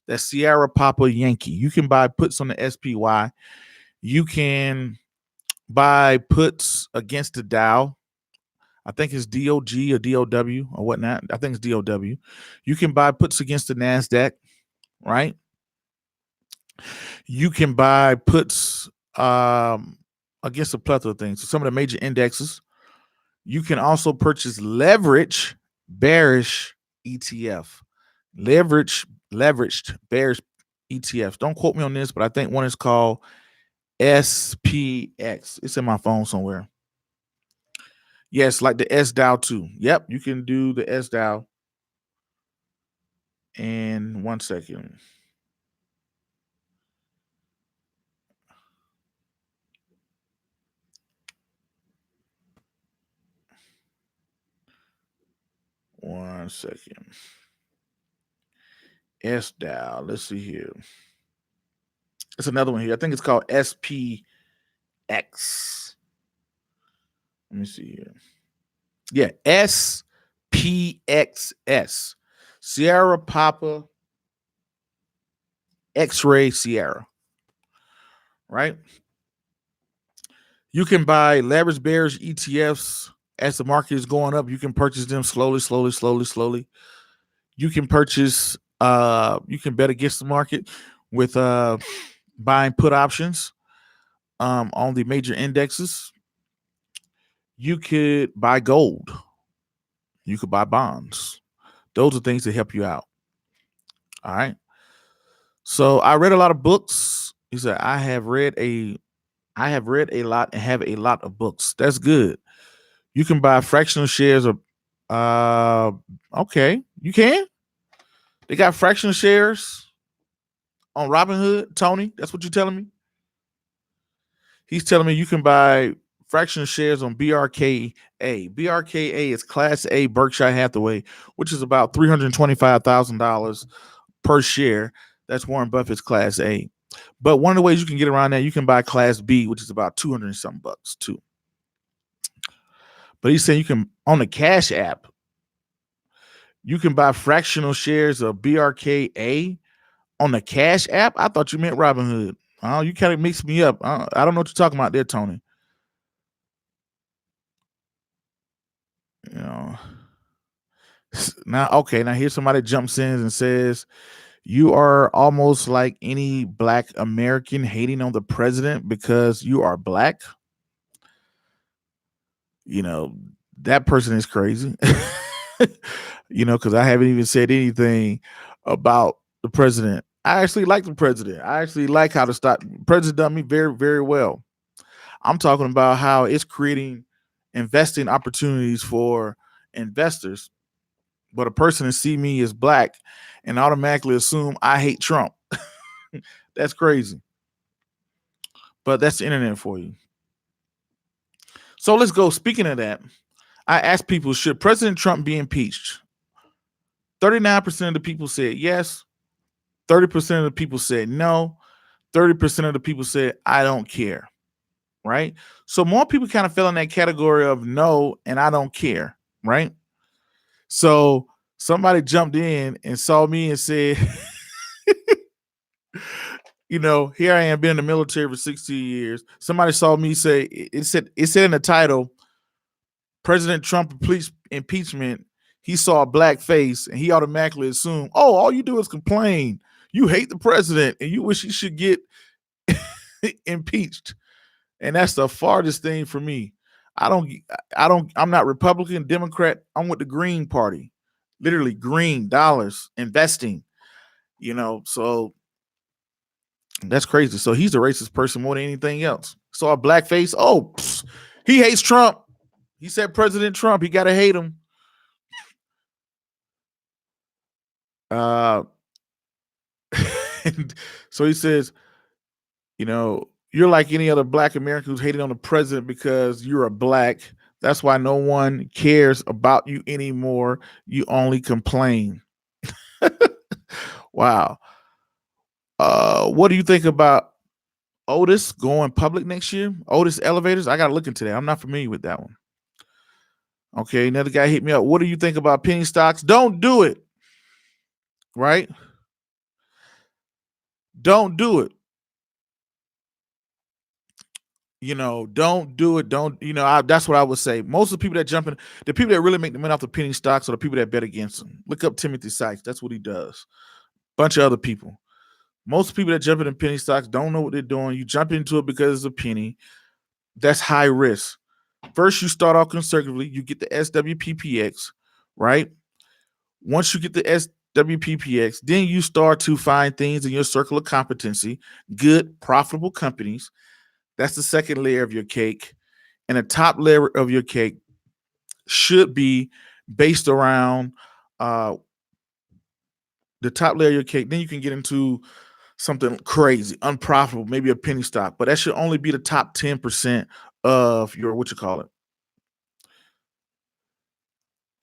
That's Sierra Papa Yankee. You can buy puts on the SPY. You can buy puts against the Dow. I think it's DOG or DOW or whatnot. I think it's DOW. You can buy puts against the NASDAQ, right? You can buy puts against a plethora of things. So some of the major indexes. You can also purchase leverage bearish ETF. Leveraged bearish ETFs. Don't quote me on this, but I think one is called SPX. It's in my phone somewhere. Yes, like the SDAO too. Yep, you can do the SDAO. And 1 second. One second. SDAO. Let's see here. It's another one here. I think it's called SPX. Let me see here. Yeah, SPXS. Sierra Papa X-Ray Sierra. Right? You can buy leverage bearish ETFs as the market is going up. You can purchase them slowly. You can purchase, you can bet against the market with buying put options on the major indexes. You could buy gold. You could buy bonds. Those are things that help you out. All right. So I read a lot of books. He said, I have read a lot and have a lot of books. That's good. You can buy fractional shares of okay. You can. They got fractional shares on Robinhood, Tony. That's what you're telling me. He's telling me you can buy fractional shares on BRKA. BRKA is Class A Berkshire Hathaway, which is about $325,000 per share. That's Warren Buffett's Class A. But one of the ways you can get around that, you can buy Class B, which is about 200 and something bucks too. But he's saying you can, on the Cash app, you can buy fractional shares of BRKA on the Cash app. I thought you meant Robinhood. Oh, you kind of mixed me up. I don't know what you're talking about there, Tony. You know. Now here's somebody jumps in and says, you are almost like any Black American hating on the president because you are Black. You know, that person is crazy. You know, because I haven't even said anything about the president. I actually like the president. I actually like how the president done me very, very well. I'm talking about how it's creating investing opportunities for investors. But a person to see me as Black and automatically assume I hate Trump. That's crazy. But that's the internet for you. So let's go. Speaking of that, I asked people, should President Trump be impeached? 39% of the people said yes. 30% of the people said no. 30% of the people said, I don't care. Right? So more people kind of fell in that category of no and I don't care. Right? So somebody jumped in and saw me and said, you know, here I am, been in the military for 16 years. Somebody saw me say, it said in the title, President Trump Impeachment. he saw a black face and he automatically assumed, oh, all you do is complain. You hate the president and you wish he should get impeached. And that's the farthest thing for me. I'm not Republican, Democrat. I'm with the Green Party. Literally green dollars, investing, so that's crazy. So he's a racist person more than anything else. Saw a black face. Oh, he hates Trump. He said President Trump. He got to hate him. So he says, you're like any other black American who's hating on the president because you're a black. That's why no one cares about you anymore. You only complain. Wow. What do you think about Otis going public next year? Otis Elevators? I got to look into that. I'm not familiar with that one. Okay, another guy hit me up. What do you think about penny stocks? Don't do it. Right? Don't do it. Don't do it. Don't, that's what I would say. Most of the people that jump in, the people that really make the money off the penny stocks are the people that bet against them. Look up Timothy Sykes. That's what he does. Bunch of other people. Most people that jump in penny stocks don't know what they're doing. You jump into it because it's a penny. That's high risk. First, you start off conservatively. You get the SWPPX, right? Once you get the SWPPX, then you start to find things in your circle of competency, good, profitable companies. That's the second layer of your cake. And the top layer of your cake should be based around the top layer of your cake. Then you can get into something crazy, unprofitable, maybe a penny stock. But that should only be the top 10% of your,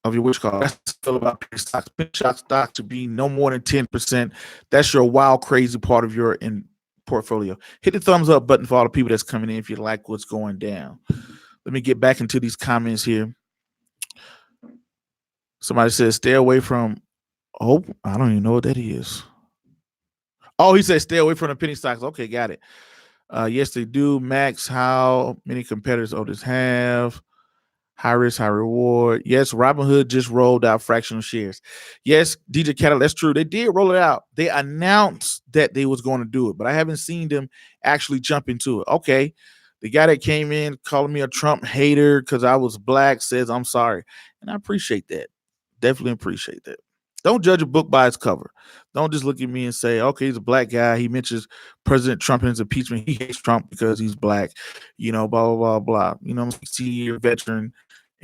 That's still about penny stocks. Penny stocks to be no more than 10%. That's your wild, crazy part of your portfolio. Hit the thumbs up button for all the people that's coming in if you like what's going down. Let me get back into these comments here. Somebody says stay away from I don't even know what that is. Oh, he said stay away from the penny stocks. Okay, got it. Yes, they do. Max, how many competitors Otis have? High risk, high reward. Yes, Robinhood just rolled out fractional shares. Yes, DJ Cattle, that's true. They did roll it out. They announced that they was going to do it, but I haven't seen them actually jump into it. Okay, the guy that came in calling me a Trump hater because I was black says I'm sorry. And I appreciate that. Definitely appreciate that. Don't judge a book by its cover. Don't just look at me and say, okay, he's a black guy. He mentions President Trump in his impeachment. He hates Trump because he's black, blah, blah, blah, blah. I'm a 60-year veteran.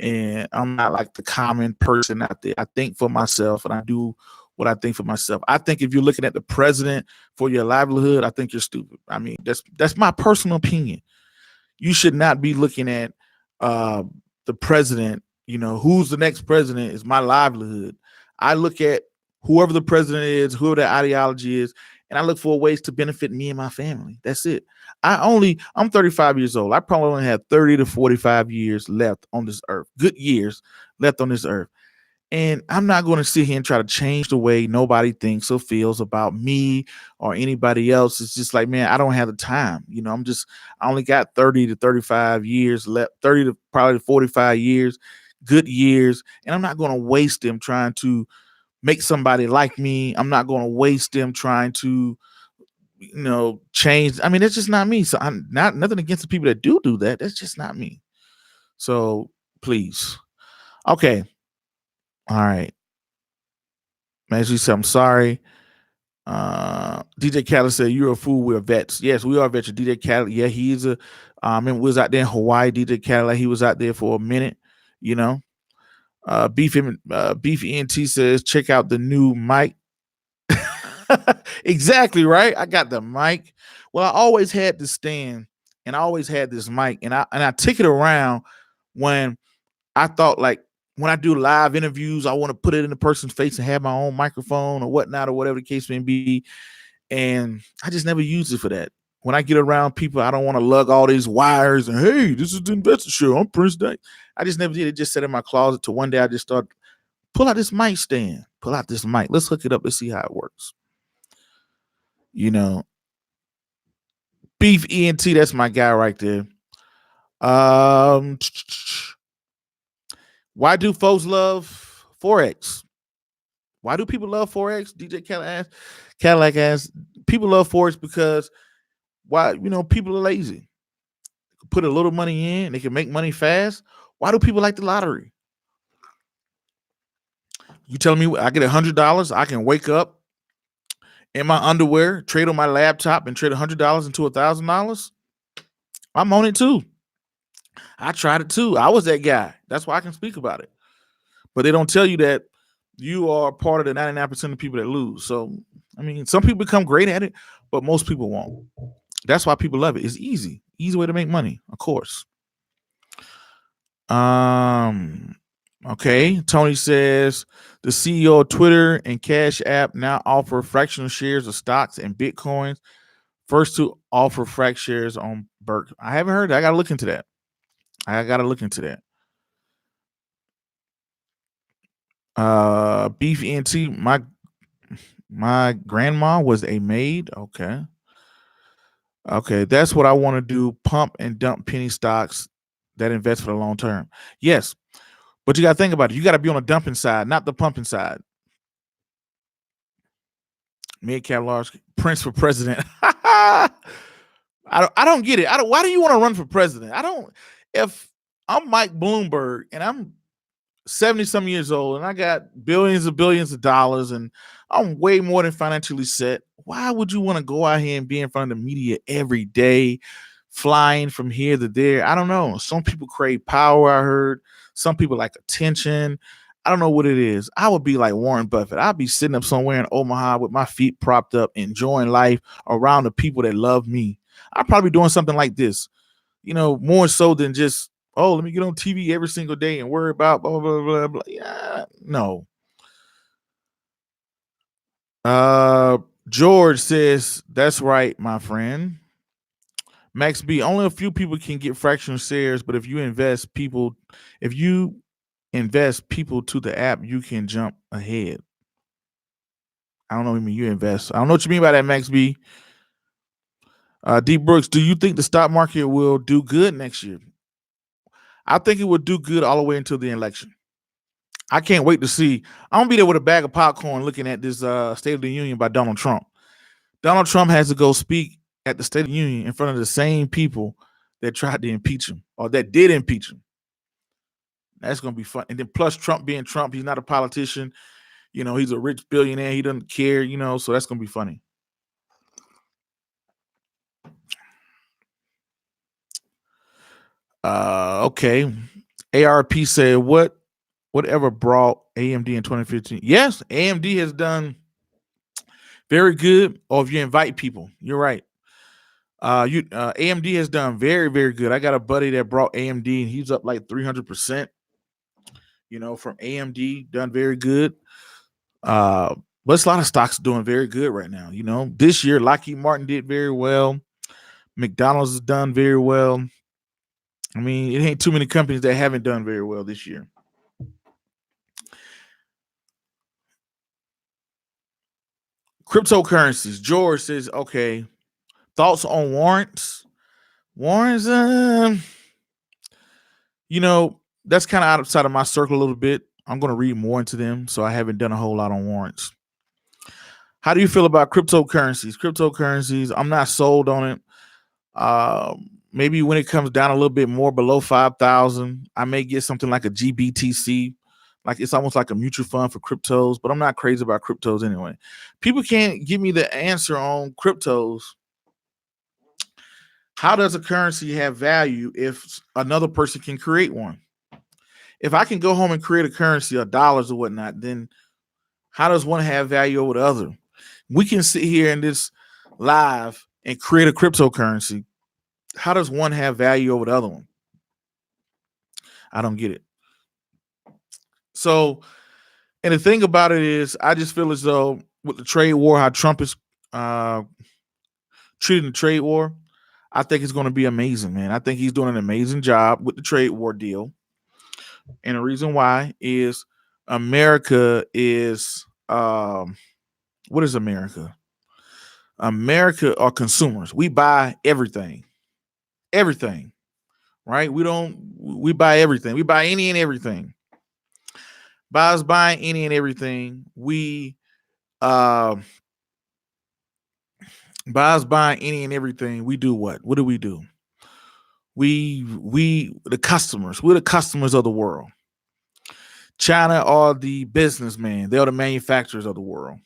And I'm not like the common person out there. I think for myself and I do what I think for myself. I think if you're looking at the president for your livelihood, I think you're stupid. I mean, that's my personal opinion. You should not be looking at the president, who's the next president is my livelihood. I look at whoever the president is, whoever the ideology is, and I look for ways to benefit me and my family. That's it. I'm 35 years old. I probably only have 30 to 45 years left on this earth, good years left on this earth. And I'm not going to sit here and try to change the way nobody thinks or feels about me or anybody else. It's just like, man, I don't have the time. I only got 30 to 35 years left, 30 to probably 45 years, good years. And I'm not going to waste them trying to make somebody like me. I'm not going to waste them trying to, change. I mean, that's just not me. So I'm not nothing against the people that do that. That's just not me. So please. Okay. All right. Actually, I'm sorry. DJ Khaled said, you're a fool. We're vets. Yes, we are vets. DJ Khaled. Yeah, he's we was out there in Hawaii. DJ Khaled, he was out there for a minute, Beef ENT says, check out the new mic. Exactly, right. I got the mic. Well, I always had this stand and I always had this mic and I took it around when I thought like when I do live interviews, I want to put it in the person's face and have my own microphone or whatnot or whatever the case may be. And I just never used it for that. When I get around people, I don't want to lug all these wires and, hey, this is the investor show. I'm Prince Dykes. I just never did it. Just sat in my closet till one day I just started, pull out this mic stand, pull out this mic. Let's hook it up. Let's see how it works. Beef ENT, that's my guy right there. Why do folks love Forex. Why do people love Forex? DJ Cadillac asks. People love Forex because why? People are lazy. Put a little money in, they can make money fast. Why do people like the lottery? You telling me I get $100, I can wake up in my underwear, trade on my laptop, and trade $100 into $1,000? I'm on it too. I tried it too. I was that guy. That's why I can speak about it. But they don't tell you that you are part of the 99% of people that lose. So, some people become great at it, but most people won't. That's why people love it. It's easy way to make money, of course. Okay. Tony says the CEO of Twitter and Cash App now offer fractional shares of stocks and Bitcoins. First to offer frac shares on Berk. I haven't heard that. I got to look into that. Beef NT. My grandma was a maid. Okay. That's what I want to do. Pump and dump penny stocks that invest for the long term. Yes. But you got to think about it. You got to be on the dumping side, not the pumping side. Mid-cap large Prince for president. I don't get it. Why do you want to run for president? If I'm Mike Bloomberg and I'm 70-some years old and I got billions of dollars and I'm way more than financially set, why would you want to go out here and be in front of the media every day, flying from here to there? I don't know. Some people crave power, I heard. Some people like attention. I don't know what it is. I would be like Warren Buffett. I'd be sitting up somewhere in Omaha with my feet propped up, enjoying life around the people that love me. I'd probably be doing something like this, more so than just, let me get on TV every single day and worry about blah, blah, blah, blah. Yeah, no. George says, that's right, my friend. Max B, only a few people can get fractional shares, but if you invest people to the app, you can jump ahead. I don't know what you mean you invest. I don't know what you mean by that, Max B. D Brooks, do you think the stock market will do good next year? I think it will do good all the way until the election. I can't wait to see. I'm gonna be there with a bag of popcorn looking at this State of the Union by Donald Trump. Donald Trump has to go speak at the State of the Union in front of the same people that tried to impeach him or that did impeach him. That's gonna be fun. And then plus Trump being Trump, he's not a politician. He's a rich billionaire. He doesn't care. So that's gonna be funny. Okay. ARP said whatever brought AMD in 2015. Yes, AMD has done very good. Or if you invite people, you're right. AMD has done very, very good. I got a buddy that brought AMD and he's up like 300%. From AMD, done very good. But it's a lot of stocks doing very good right now. This year Lockheed Martin did very well. McDonald's has done very well. It ain't too many companies that haven't done very well this year. Cryptocurrencies. George says, okay, thoughts on warrants? Warrants, that's kind of outside of my circle a little bit. I'm going to read more into them, so I haven't done a whole lot on warrants. How do you feel about cryptocurrencies? I'm not sold on it. Maybe when it comes down a little bit more below 5,000, I may get something like a GBTC. Like it's almost like a mutual fund for cryptos, but I'm not crazy about cryptos anyway. People can't give me the answer on cryptos. How does a currency have value if another person can create one? If I can go home and create a currency of dollars or whatnot, then how does one have value over the other? We can sit here in this live and create a cryptocurrency. How does one have value over the other one? I don't get it. So, and the thing about it is, I just feel as though with the trade war, how Trump is treating the trade war, I think it's going to be amazing, man. I think he's doing an amazing job with the trade war deal. And the reason why is America is, what is America? America are consumers. We buy everything, right? We buy everything. We buy any and everything. By us buying any and everything, uh by us buying any and everything, we do what? What do? The customers. We're the customers of the world. China are the businessmen. They're the manufacturers of the world.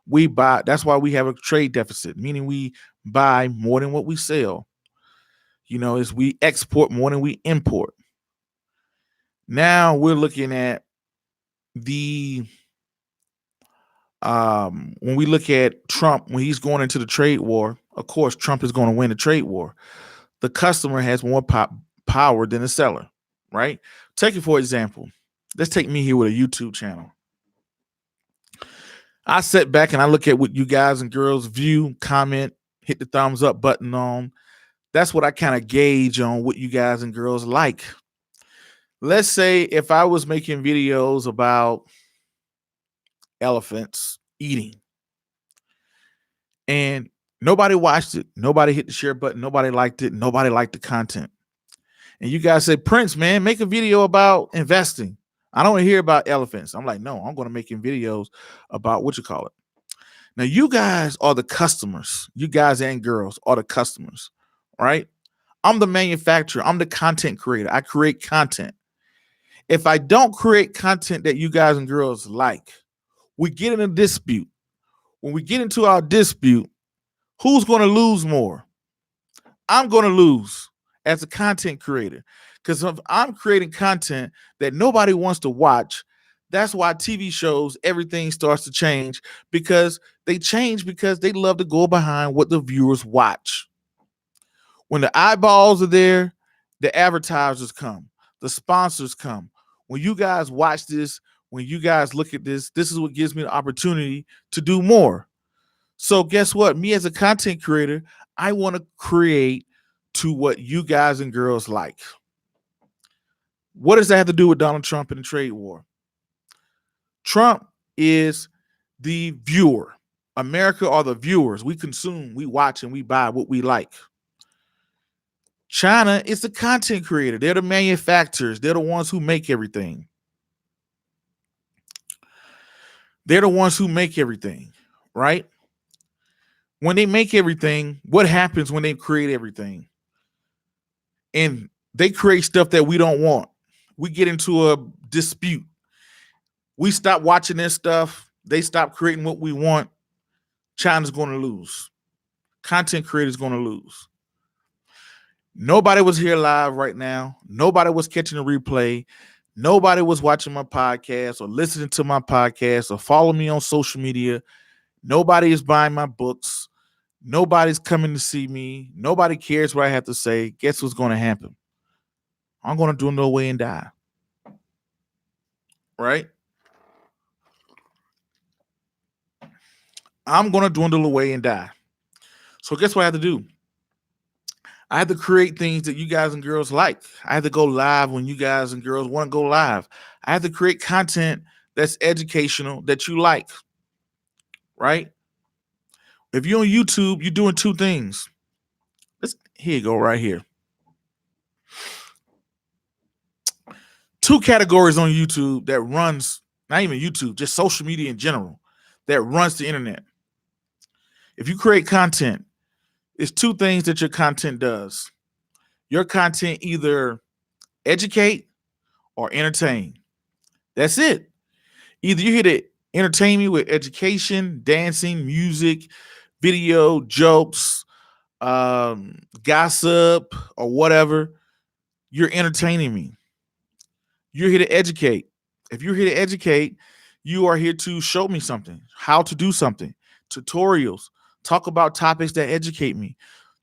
We buy. That's why we have a trade deficit, meaning we buy more than what we sell. Is we export more than we import. Now we're looking at the when we look at Trump, when he's going into the trade war, of course, Trump is going to win the trade war. The customer has more power than the seller, right? Take it for example. Let's take me here with a YouTube channel. I sit back and I look at what you guys and girls view, comment, hit the thumbs up button on. That's what I kind of gauge on what you guys and girls like. Let's say if I was making videos about elephants eating and nobody watched it, nobody hit the share button, nobody liked it, nobody liked the content. And you guys say, Prince, man, make a video about investing. I don't want to hear about elephants. I'm like, no, I'm going to make videos about what you call it. Now, you guys are the customers. You guys and girls are the customers, right? I'm the manufacturer. I'm the content creator. I create content. If I don't create content that you guys and girls like, we get in a dispute. When we get into our dispute, who's going to lose more? I'm going to lose as a content creator, because if I'm creating content that nobody wants to watch, that's why TV shows, everything starts to change, because they change because they love to go behind what the viewers watch. When the eyeballs are there, the advertisers come, the sponsors come. When you guys watch this, when you guys look at this, this is what gives me the opportunity to do more. So guess what? Me as a content creator, I want to create to what you guys and girls like. What does that have to do with Donald Trump and the trade war? Trump is the viewer. America are the viewers. We consume, we watch, and we buy what we like. China is the content creator. They're the manufacturers. They're the ones who make everything. They're the ones who make everything, right? When they make everything, what happens when they create everything? And they create stuff that we don't want. We get into a dispute. We stop watching their stuff. They stop creating what we want. China's going to lose. Content creators going to lose. Nobody was here live right now. Nobody was catching a replay. Nobody was watching my podcast or listening to my podcast or following me on social media. Nobody is buying my books. Nobody's coming to see me. Nobody cares what I have to say. Guess what's going to happen? I'm going to dwindle away and die. Right? I'm going to dwindle away and die. So guess what I have to do? I have to create things that you guys and girls like. I have to go live when you guys and girls want to go live. I have to create content that's educational that you like. Right? If you're on YouTube, you're doing two things. Here you go, right here. Two categories on YouTube that runs, not even YouTube, just social media in general, that runs the internet. If you create content, it's two things that your content does. Your content either educate or entertain. That's it. Either you're here to entertain me with education, dancing, music, video, jokes, gossip, or whatever. You're entertaining me. You're here to educate. If you're here to educate, you are here to show me something, how to do something, tutorials, talk about topics that educate me,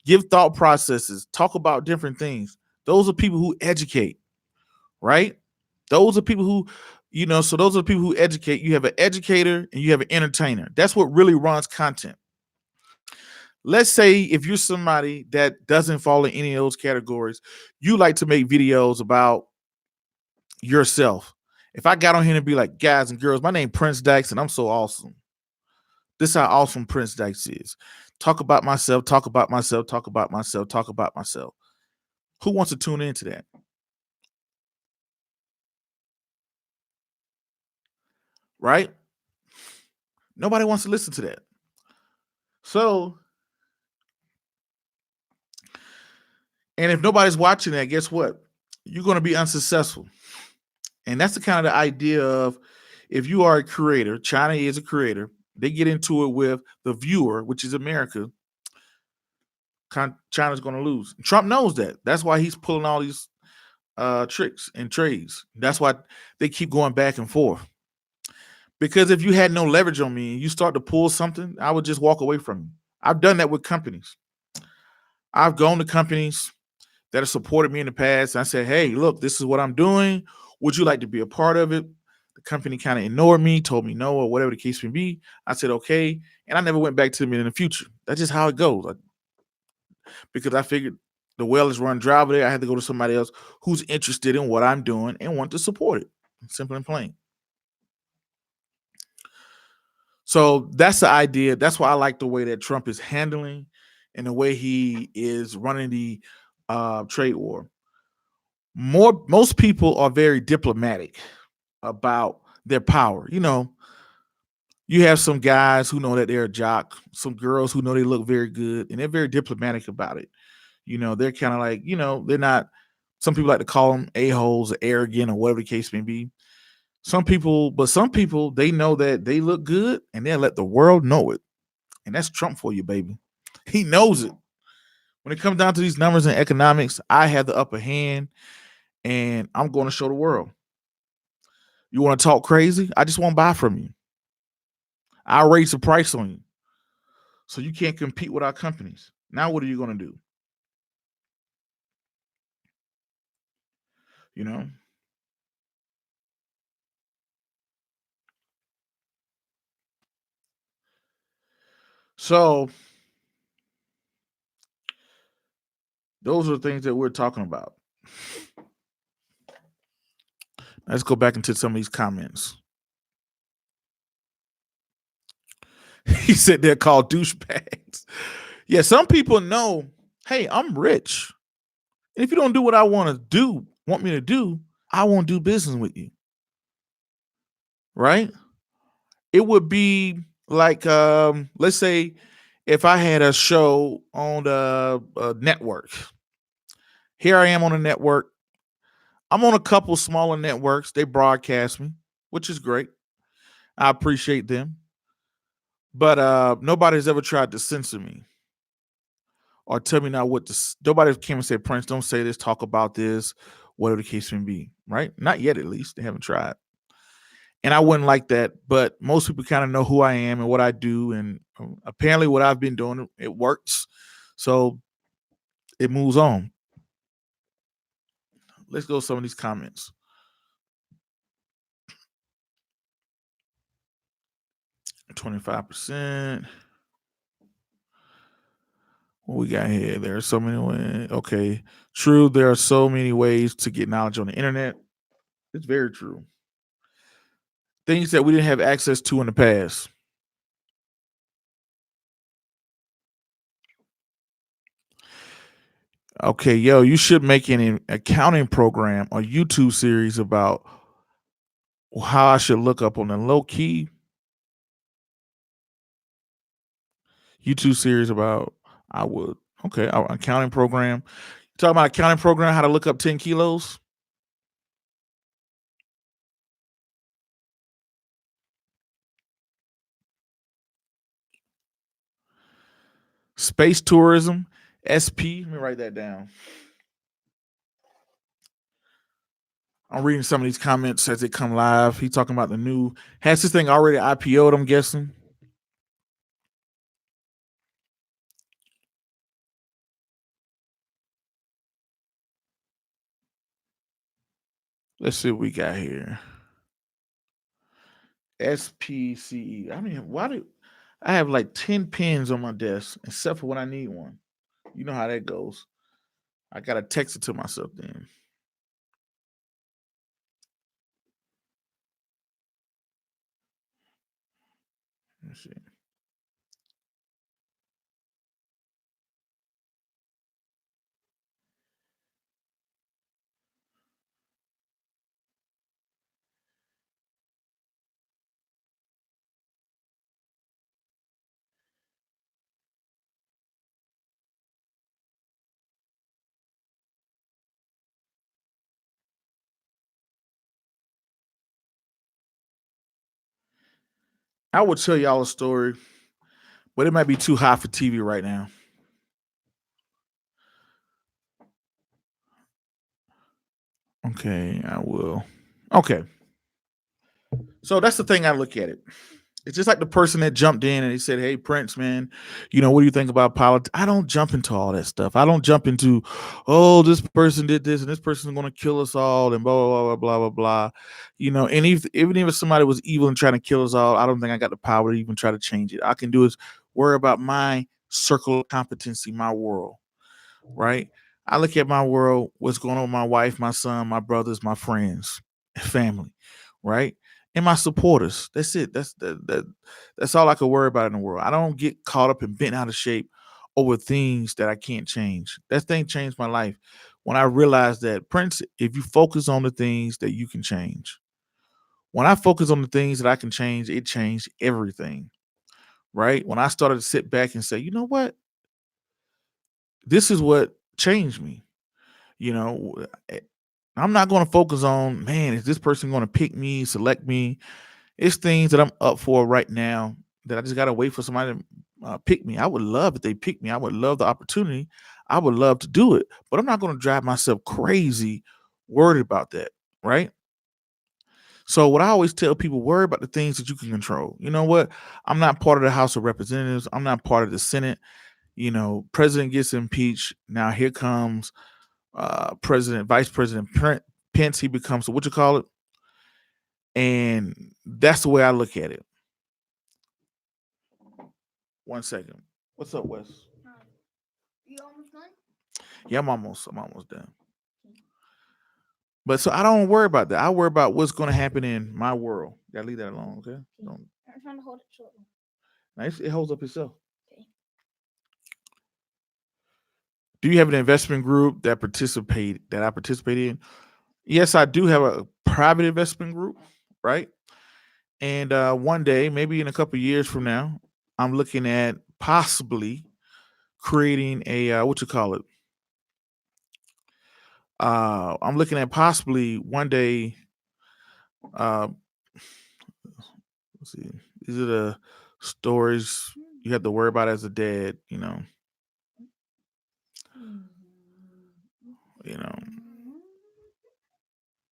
give thought processes, talk about different things. Those are people who educate, right? Those are people who, so those are the people who educate. You have an educator and you have an entertainer. That's what really runs content. Let's say if you're somebody that doesn't fall in any of those categories, you like to make videos about yourself. If I got on here and be like, guys and girls, my name Prince Dykes and I'm so awesome. This is how awesome Prince Dykes is. Talk about myself, talk about myself, talk about myself, talk about myself. Who wants to tune into that? right? Nobody wants to listen to that. So, and if nobody's watching that, guess what? You're going to be unsuccessful. And that's the kind of the idea of if you are a creator, China is a creator, they get into it with the viewer, which is America. China's going to lose. Trump knows that. That's why he's pulling all these tricks and trades. That's why they keep going back and forth. Because if you had no leverage on me and you start to pull something, I would just walk away from you. I've done that with companies. I've gone to companies that have supported me in the past. And I said, hey, look, this is what I'm doing. Would you like to be a part of it? The company kind of ignored me, told me no, or whatever the case may be. I said, okay. And I never went back to them in the future. That's just how it goes. Because I figured the well is run dry over there. I had to go to somebody else who's interested in what I'm doing and want to support it. Simple and plain. So that's the idea. That's why I like the way that Trump is handling and the way he is running the trade war. Most people are very diplomatic about their power. You know, you have some guys who know that they're a jock, some girls who know they look very good, and they're very diplomatic about it. You know, they're kind of like, you know, they're not, some people like to call them a-holes or arrogant or whatever the case may be. Some people, they know that they look good and they'll let the world know it. And that's Trump for you, baby. He knows it. When it comes down to these numbers and economics, I have the upper hand and I'm going to show the world. You want to talk crazy? I just won't buy from you. I'll raise the price on you. So you can't compete with our companies. Now what are you going to do? You know? So those are the things that we're talking about. Let's go back into some of these comments. He said they're called douchebags. Yeah, some people know, hey, I'm rich. And if you don't do what I want me to do, I won't do business with you. Right? It would be like, let's say if I had a show on a network. Here I am on a network. I'm on a couple smaller networks. They broadcast me, which is great. I appreciate them. But nobody's ever tried to censor me or tell me now what to. Nobody came and said, Prince, don't say this, talk about this, whatever the case may be. Right? Not yet, at least. They haven't tried. And I wouldn't like that, but most people kind of know who I am and what I do. And apparently what I've been doing, it works. So it moves on. Let's go to some of these comments. 25%. What we got here? There are so many ways. Okay. True. There are so many ways to get knowledge on the internet. It's very true. Things that we didn't have access to in the past. Okay, yo, you should make an accounting program or YouTube series about how I should look up on the low key. YouTube series about I would. Okay, accounting program. Talking about accounting program, how to look up 10 kilos. Space tourism, SP. Let me write that down. I'm reading some of these comments as they come live. He's talking about the new. Has this thing already IPO'd, I'm guessing? Let's see what we got here. SPCE. I mean, why do I have like 10 pins on my desk except for when I need one? You know how that goes. I gotta text it to myself then. Let's see. I would tell y'all a story, but it might be too hot for TV right now. Okay, I will. Okay. So that's the thing I look at it. It's just like the person that jumped in and he said, "Hey, Prince, man, what do you think about politics?" I don't jump into all that stuff. I don't jump into, "Oh, this person did this and this person is going to kill us all," and blah, blah, blah, blah, blah, blah. And even if somebody was evil and trying to kill us all, I don't think I got the power to even try to change it. I can do is worry about my circle of competency, my world, right? I look at my world, what's going on with my wife, my son, my brothers, my friends, family, right? And my supporters. That's it. That's all I can worry about in the world. I don't get caught up and bent out of shape over things that I can't change. That thing changed my life when I realized that, Prince, if you focus on the things that you can change. When I focus on the things that I can change, it changed everything. Right? When I started to sit back and say, you know what? This is what changed me. You know, I'm not going to focus on, man, is this person going to pick me, select me? It's things that I'm up for right now that I just got to wait for somebody to pick me. I would love if they pick me. I would love the opportunity. I would love to do it, but I'm not going to drive myself crazy worried about that. Right. So what I always tell people, worry about the things that you can control. You know what? I'm not part of the House of Representatives. I'm not part of the Senate. President gets impeached. Now here comes Vice President Pence. He becomes what you call it. And that's the way I look at it. 1 second. What's up, Wes? You almost done? Yeah, I'm almost done. But so I don't worry about that. I worry about what's going to happen in my world. Gotta leave that alone, okay? Don't. I'm trying to hold it short. Nice. It holds up itself. Okay. Do you have an investment group that I participate in? Yes, I do have a private investment group, right? And one day, maybe in a couple of years from now, I'm looking at possibly creating a what you call it. I'm looking at possibly one day. Let's see. These are the stories you have to worry about as a dad.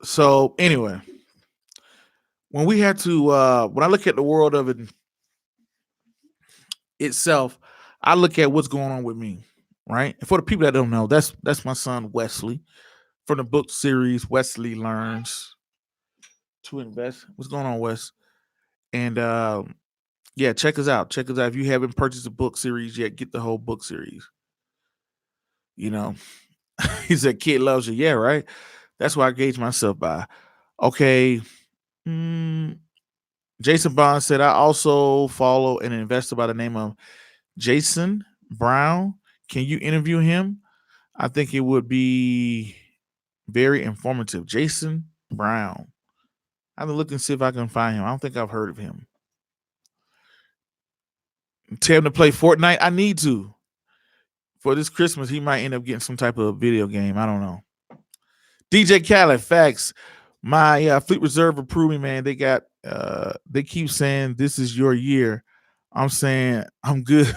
So anyway, when I look at the world of it itself, I look at what's going on with me, right? And for the people that don't know, that's my son Wesley from the book series Wesley Learns to Invest. What's going on, Wes? And yeah, check us out. Check us out. If you haven't purchased the book series yet, get the whole book series. He said, "Kid loves you." Yeah, right. That's what I gauge myself by. Okay. Jason Bond said, "I also follow an investor by the name of Jason Brown. Can you interview him? I think it would be very informative." Jason Brown. I have to look and see if I can find him. I don't think I've heard of him. Tell him to play Fortnite. I need to. For this Christmas, he might end up getting some type of video game. I don't know. DJ Khaled, facts. My Fleet Reserve approved me, man. They keep saying this is your year. I'm saying I'm good.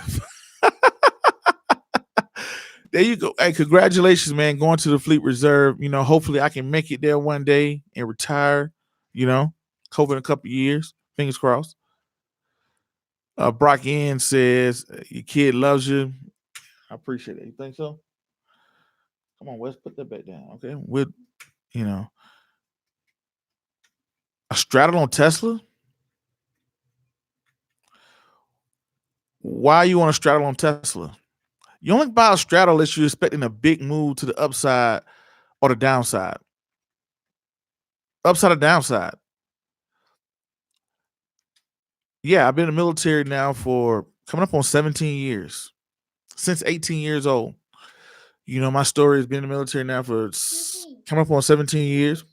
There you go. Hey, congratulations, man. Going to the Fleet Reserve. Hopefully I can make it there one day and retire, hopefully in a couple of years. Fingers crossed. Brock N says, your kid loves you. I appreciate it. You think so? Come on, Wes, put that back down. Okay. A straddle on Tesla? Why you want to straddle on Tesla? You only buy a straddle unless you're expecting a big move to the upside or the downside. Upside or downside. Yeah, I've been in the military now for coming up on 17 years. Since 18 years old. My story has been in the military now for coming up on 17 years.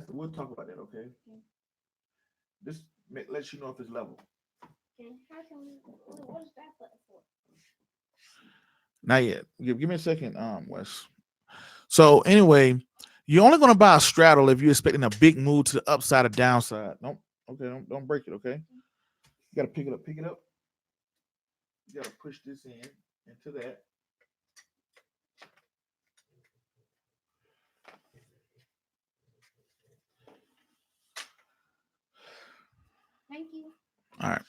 We'll talk about that, okay? This lets you know if it's level. Okay. What is that button for? Not yet. Give me a second, Wes. So anyway, you're only going to buy a straddle if you're expecting a big move to the upside or downside. Nope. Okay, don't break it. Okay, you gotta pick it up. Pick it up. You gotta push this in into that. Thank you. All right.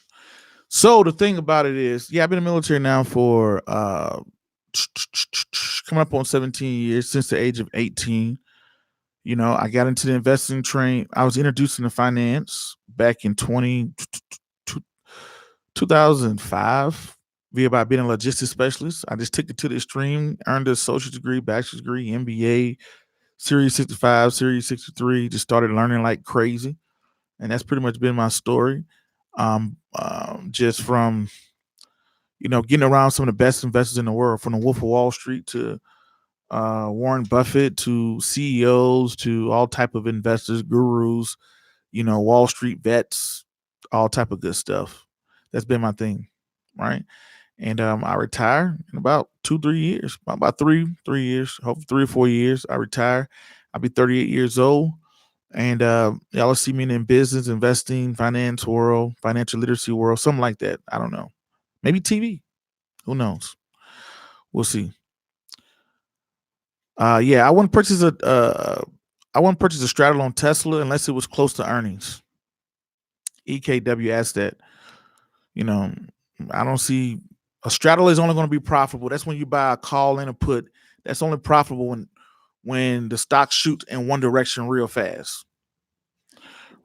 So the thing about it is, yeah, I've been in the military now for coming up on 17 years since the age of 18. You know, I got into the investing train. I was introduced into finance back in 2005 via by being a logistics specialist. I just took it to the extreme, earned a associate's degree, bachelor's degree, MBA, Series 65, Series 63, just started learning like crazy. And that's pretty much been my story. Just from, getting around some of the best investors in the world, from the Wolf of Wall Street to Warren Buffett to CEOs to all type of investors, gurus, Wall Street vets, all type of good stuff. That's been my thing, right? And I retire in about 2, 3 years, about three years, hope 3 or 4 years. I retire. I'll be 38 years old, and y'all will see me in business, investing, finance world, financial literacy world, something like that. I don't know, maybe TV. Who knows? We'll see. Yeah, I wouldn't purchase a straddle on Tesla unless it was close to earnings. EKW asked that. You know, I don't see a straddle is only going to be profitable. That's when you buy a call and a put. That's only profitable when the stock shoots in one direction real fast,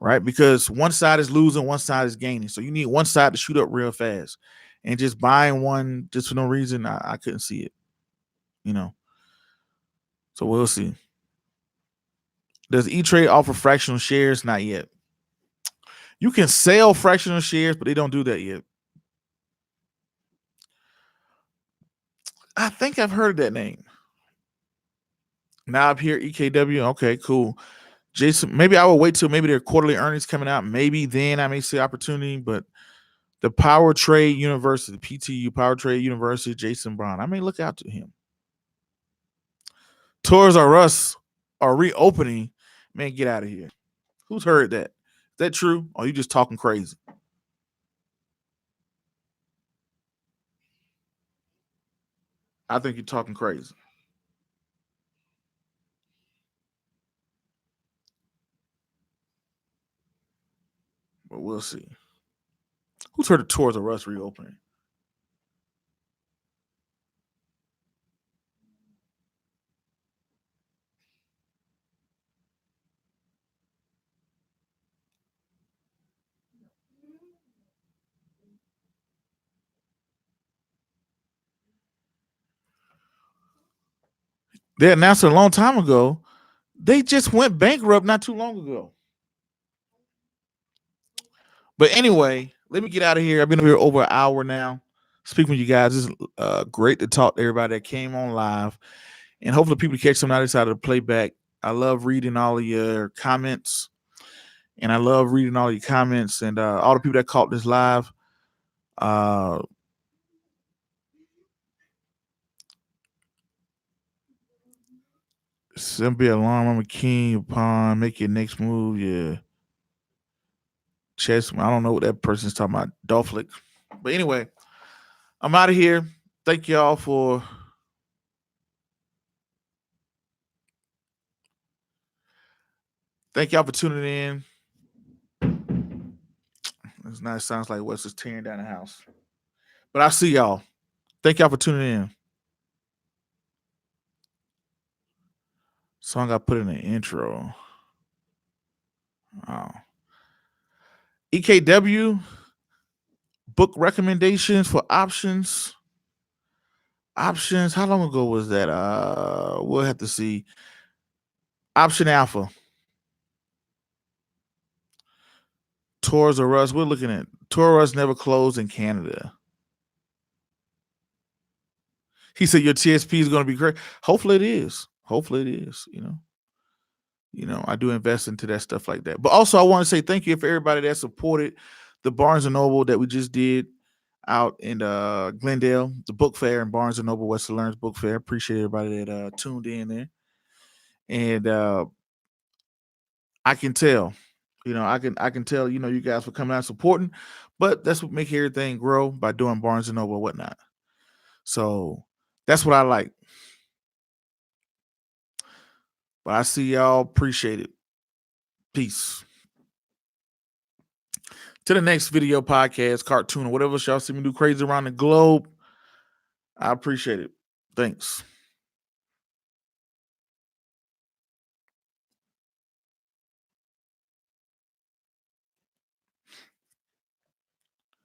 right? Because one side is losing, one side is gaining. So you need one side to shoot up real fast. And just buying one just for no reason, I couldn't see it. You know, so we'll see. Does ETrade offer fractional shares? Not yet. You can sell fractional shares, but they don't do that yet. I think I've heard that name. Now up here, EKW. Okay, cool. Jason, maybe I will wait till maybe their quarterly earnings coming out. Maybe then I may see opportunity. But the Power Trade University, PTU Power Trade University, Jason Brown, I may look out to him. Tours R Us are reopening. Man, get out of here. Who's heard that? Is that true? Or are you just talking crazy? I think you're talking crazy. But we'll see. Who's heard of Tours R Us reopening? They announced it a long time ago. They just went bankrupt not too long ago. But anyway, let me get out of here. I've been here over an hour now. Speaking with you guys, it's great to talk to everybody that came on live, and hopefully people catch some out of the playback. I love reading all of your comments, and I love reading all your comments and all the people that caught this live. Uh, Simply alarm. I'm a king upon make your next move. Yeah, chess. I don't know what that person's talking about. Dolphlick. But anyway, I'm out of here. Thank y'all for tuning in. It's nice. Sounds like Wes is tearing down the house. But I see y'all. Thank y'all for tuning in. Song I put in the intro. Oh. EKW book recommendations for options. Options. How long ago was that? We'll have to see. Option Alpha. Tours R Us. We're looking at Tours R Us never closed in Canada. He said your TSP is going to be great. Hopefully it is. Hopefully it is. I do invest into that stuff like that. But also, I want to say thank you for everybody that supported the Barnes and Noble that we just did out in Glendale, the book fair in Barnes and Noble, Western Learns Book Fair. Appreciate everybody that tuned in there, and I can tell I can tell, you guys for coming out supporting, but that's what make everything grow by doing Barnes and Noble and whatnot. So that's what I like. But I see y'all. Appreciate it. Peace. To the next video, podcast, cartoon, or whatever else y'all see me do crazy around the globe. I appreciate it. Thanks.